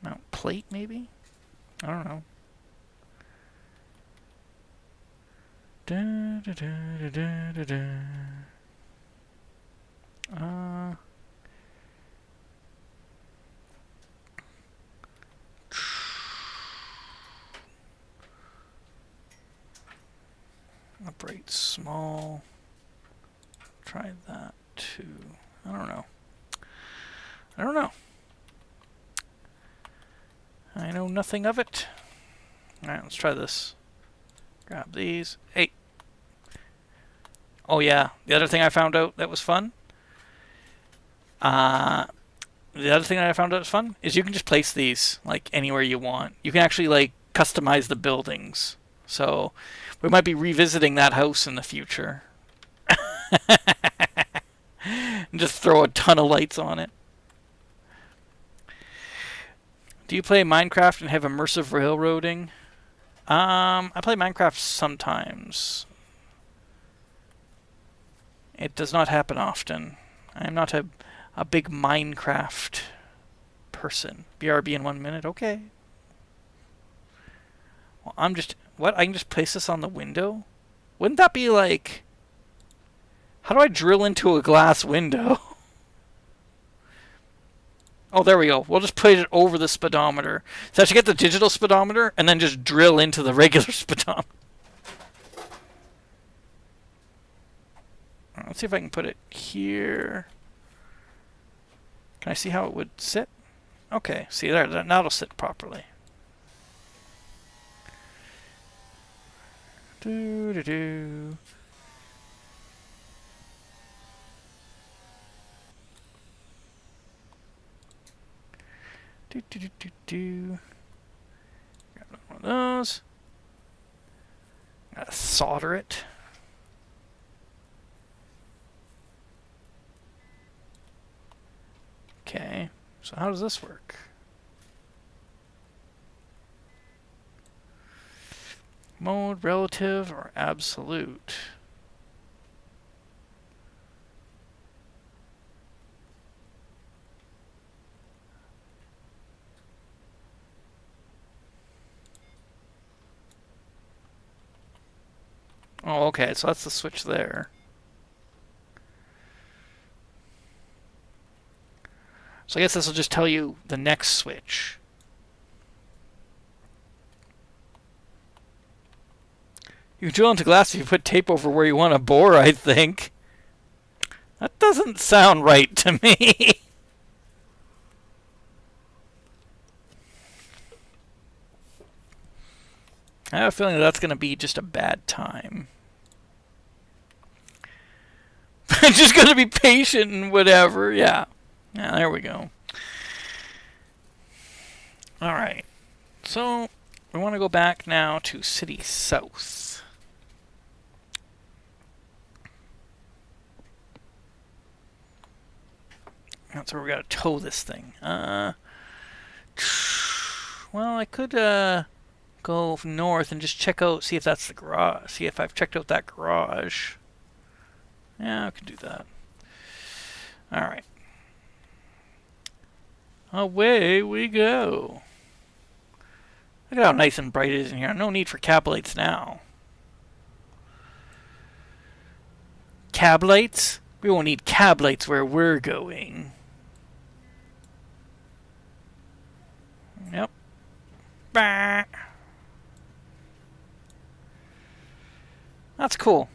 Mount plate, maybe? I don't know. Da, da, da, da, da, da. Upright small. Try that too. I don't know. I know nothing of it. Alright, let's try this. Grab these. Hey! Oh yeah, the other thing I found out that was fun. The other thing that I found out was fun is you can just place these like anywhere you want. You can actually like customize the buildings. So we might be revisiting that house in the future. And just throw a ton of lights on it. Do you play Minecraft and have immersive railroading? I play Minecraft sometimes. It does not happen often. I am not a big Minecraft person. BRB in 1 minute? Okay. Well, what? I can just place this on the window? Wouldn't that be like... How do I drill into a glass window? Oh, there we go. We'll just put it over the speedometer. So I should get the digital speedometer and then just drill into the regular speedometer. Right, let's see if I can put it here. Can I see how it would sit? Okay, see there, now it'll sit properly. Do. Do. Grab one of those. Gotta solder it. Okay, so how does this work? Mode, relative, or absolute? Oh, okay, so that's the switch there. So I guess this will just tell you the next switch. You can drill into glass if you put tape over where you want to bore, I think. That doesn't sound right to me. I have a feeling that's going to be just a bad time. I'm just going to be patient and whatever. Yeah. Yeah, there we go. Alright. So, we want to go back now to City South. That's where we gotta tow this thing. Well, I could go north and just check out, see if that's the garage. See if I've checked out that garage. Yeah, I can do that. All right. Away we go. Look at how nice and bright it is in here. No need for cab lights now. Cab lights? We won't need cab lights where we're going. Yep. Bah. That's cool.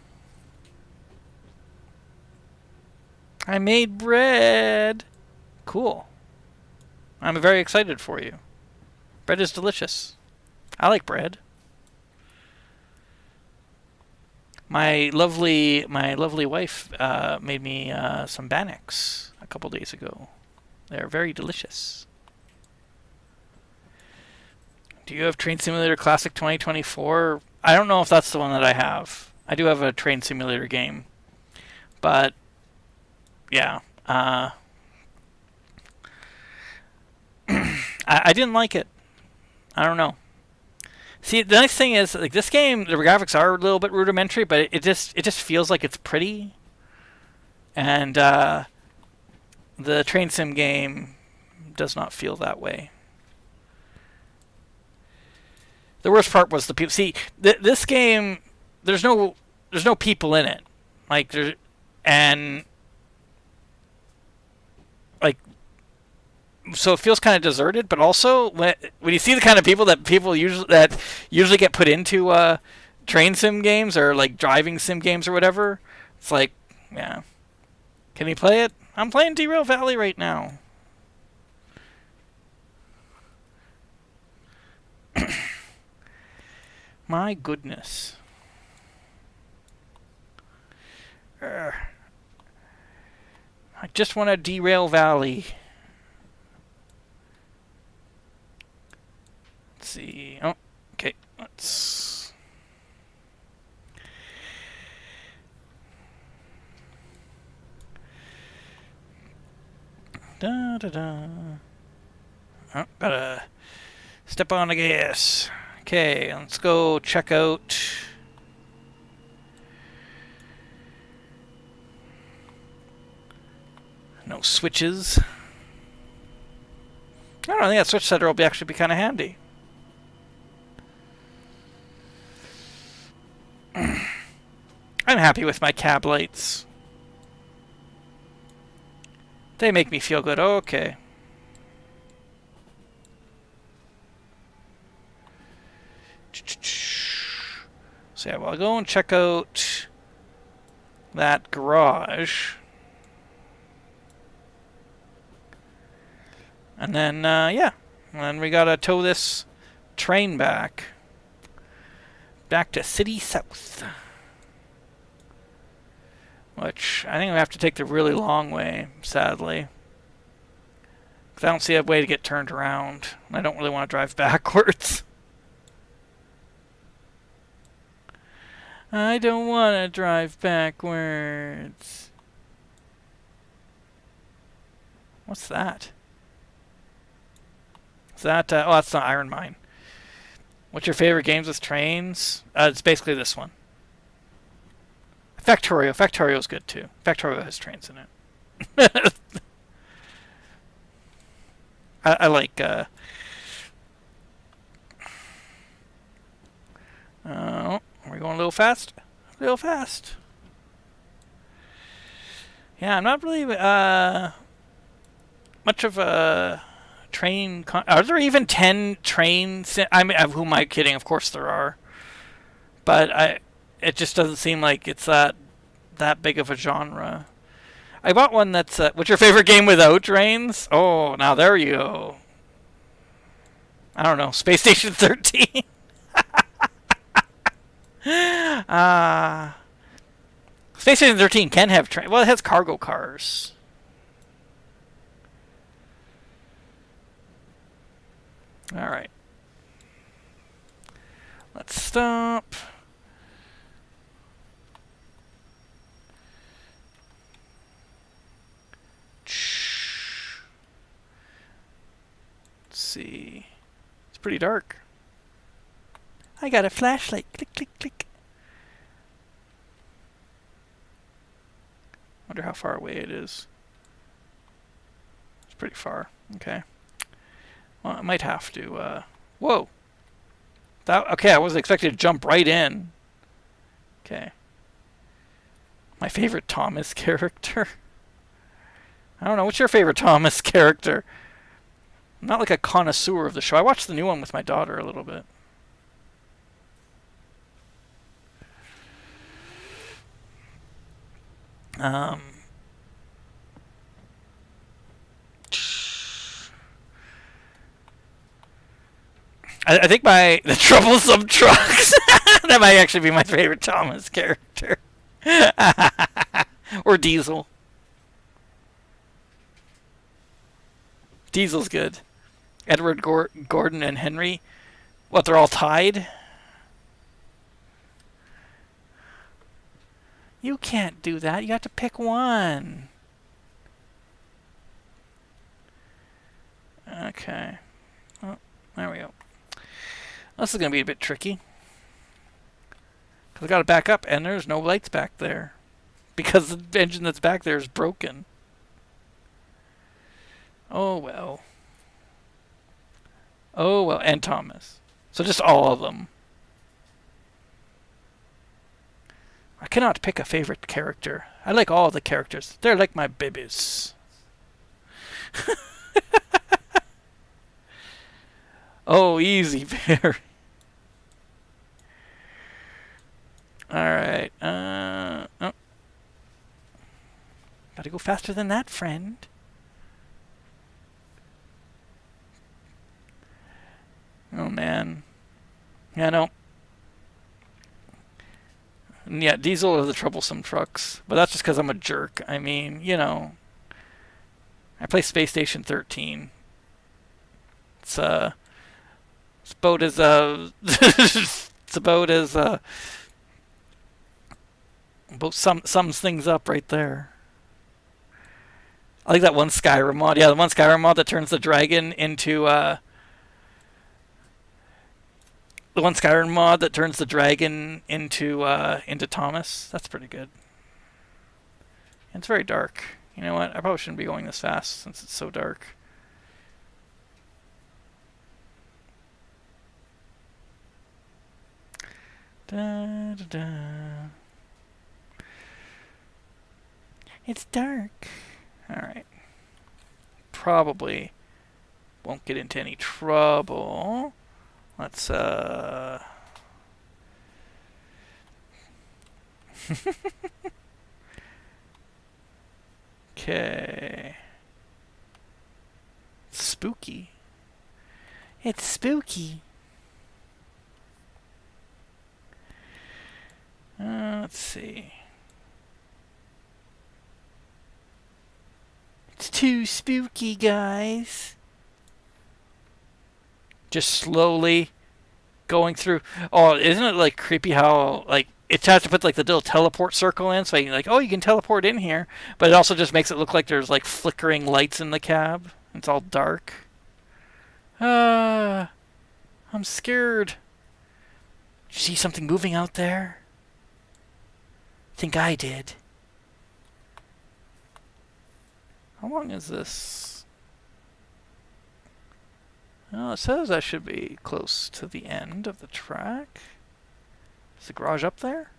I made bread. Cool. I'm very excited for you. Bread is delicious. I like bread. My lovely wife made me some Bannocks a couple days ago. They're very delicious. Do you have Train Simulator Classic 2024? I don't know if that's the one that I have. I do have a Train Simulator game. But, yeah. I didn't like it. I don't know. See, the nice thing is, like, this game, the graphics are a little bit rudimentary, but it just feels like it's pretty. And the Train Sim game does not feel that way. The worst part was the people. See, this game, there's no people in it, like so it feels kind of deserted. But also, when you see the kind of people that usually get put into train sim games or like driving sim games or whatever, it's like, yeah, can you play it? I'm playing Derail Valley right now. My goodness. I just want to Derail Valley. Let's see. Oh, okay. Let's. Da da da. Oh, gotta step on the gas. Okay, let's go check out. No switches. I don't know, I think that switch setter will actually be kind of handy. I'm happy with my cab lights. They make me feel good. Okay. So yeah, well, I'll go and check out that garage. And then, yeah. And then we gotta tow this train back to City South. Which, I think we have to take the really long way, sadly. Because I don't see a way to get turned around. I don't really want to drive backwards. I don't want to drive backwards. What's that? Is that, oh, that's not Iron Mine. What's your favorite games with trains? It's basically this one. Factorio. Factorio's good too. Factorio has trains in it. I like, oh, are we going a little fast? A little fast. Yeah, I'm not really, much of a train. Are there even 10 trains? I mean, who am I kidding? Of course there are. But it just doesn't seem like it's that big of a genre. I bought one that's. What's your favorite game without trains? Oh, now there you go. I don't know. Space Station 13. Space Station 13 can have trains. Well, it has cargo cars. All right. Let's stop. see. It's pretty dark. I got a flashlight. Click, click, click. Wonder how far away it is. It's pretty far. Okay. Well, I might have to, whoa! Okay, I wasn't expecting to jump right in. Okay. My favorite Thomas character? I don't know. What's your favorite Thomas character? I'm not like a connoisseur of the show. I watched the new one with my daughter a little bit. I think the Troublesome Trucks that might actually be my favorite Thomas character. Or Diesel. Diesel's good. Edward Gordon and Henry. What, they're all tied? You can't do that. You have to pick one. Okay. Oh, there we go. This is going to be a bit tricky. Because I got to back up, and there's no lights back there. Because the engine that's back there is broken. Oh, well. Oh, well. And Thomas. So just all of them. I cannot pick a favorite character. I like all the characters. They're like my babies. Oh, easy, Barry. Alright. Oh. Gotta go faster than that, friend. Oh, man. Yeah, no. Yeah, Diesel are the troublesome trucks. But that's just because I'm a jerk. I mean, you know. I play Space Station 13. It's about as it's about as about sums things up right there. I like that one Skyrim mod. Yeah, the one Skyrim mod that turns the dragon into the one Skyrim mod that turns the dragon into Thomas. That's pretty good. And it's very dark. You know what? I probably shouldn't be going this fast since it's so dark. Da, da, da. It's dark. Alright. Probably won't get into any trouble. Let's, Okay. Spooky. It's spooky. Let's see. It's too spooky, guys. Just slowly going through. Oh, isn't it like creepy how like it has to put like the little teleport circle in, so you like, oh, you can teleport in here, but it also just makes it look like there's like flickering lights in the cab. It's all dark. I'm scared. Did you see something moving out there? I think I did. How long is this? Well, it says I should be close to the end of the track. Is the garage up there?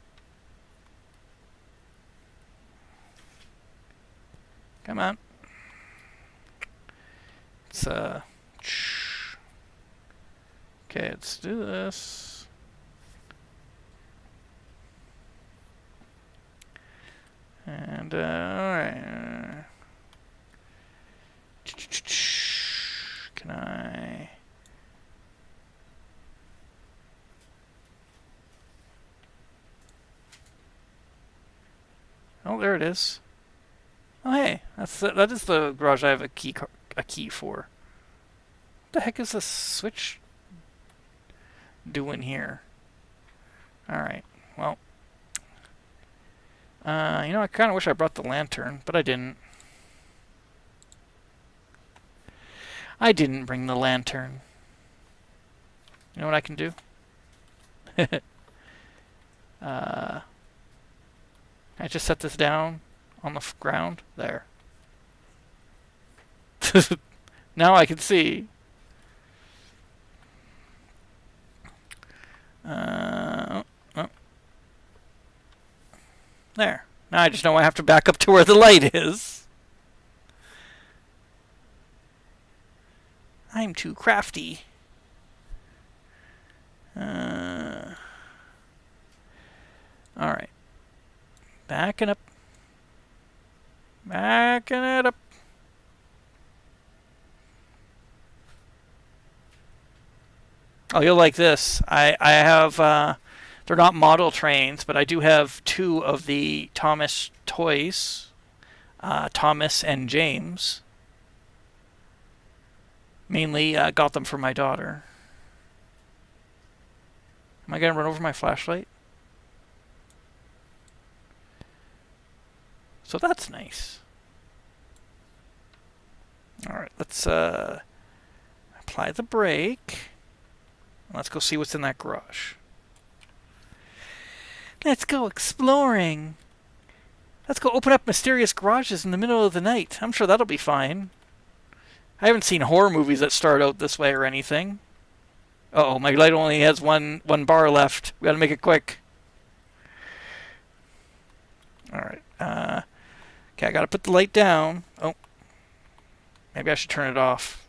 Come on. It's okay, let's do this. And alright. Can I? Oh, there it is. Oh, hey, that is the garage I have a key for. What the heck is this switch doing here? All right. Well, you know, I kind of wish I brought the lantern, but I didn't. I didn't bring the lantern. You know what I can do? I just set this down on the ground. There. Now I can see. Oh. There. Now I just know I have to back up to where the light is. I'm too crafty. Alright. Backing up. Backing it up. Oh, you'll like this. I have, they're not model trains, but I do have 2 of the Thomas toys. Thomas and James. Mainly got them for my daughter. Am I going to run over my flashlight? So that's nice. Alright, let's apply the brake. Let's go see what's in that garage. Let's go exploring. Let's go open up mysterious garages in the middle of the night. I'm sure that'll be fine. I haven't seen horror movies that start out this way or anything. Uh-oh, my light only has one bar left. We gotta make it quick. Alright. Okay, I gotta put the light down. Oh. Maybe I should turn it off.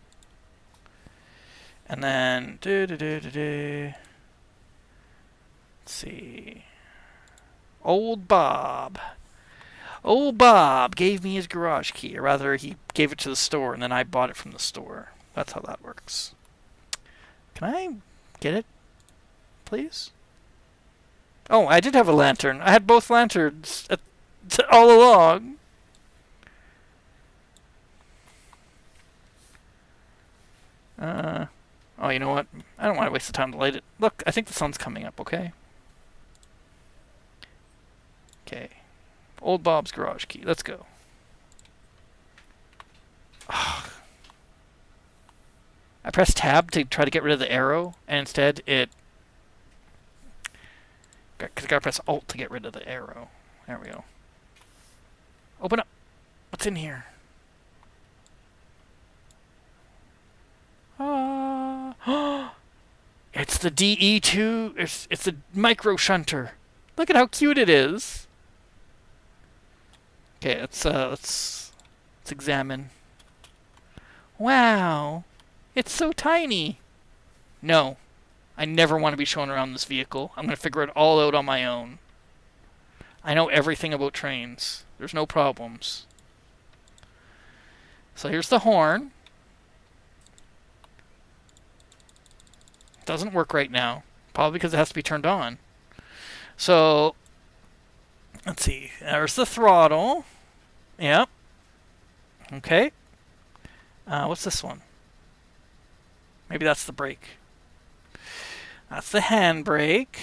And then... Let's see... Old Bob. Old Bob gave me his garage key. Or rather, he gave it to the store, and then I bought it from the store. That's how that works. Can I get it, please? Oh, I did have a lantern. I had both lanterns all along. Oh, you know what? I don't want to waste the time to light it. Look, I think the sun's coming up, okay? Okay. Old Bob's garage key. Let's go. Ugh. I pressed tab to try to get rid of the arrow, and instead it... Because I gotta press alt to get rid of the arrow. There we go. Open up. What's in here? It's the DE2. It's a micro shunter. Look at how cute it is. Okay, let's examine. Wow, it's so tiny. No, I never want to be shown around this vehicle. I'm gonna figure it all out on my own. I know everything about trains. There's no problems. So here's the horn. Doesn't work right now. Probably because it has to be turned on. So, let's see. There's the throttle. Yep. Okay. What's this one? Maybe that's the brake. That's the handbrake.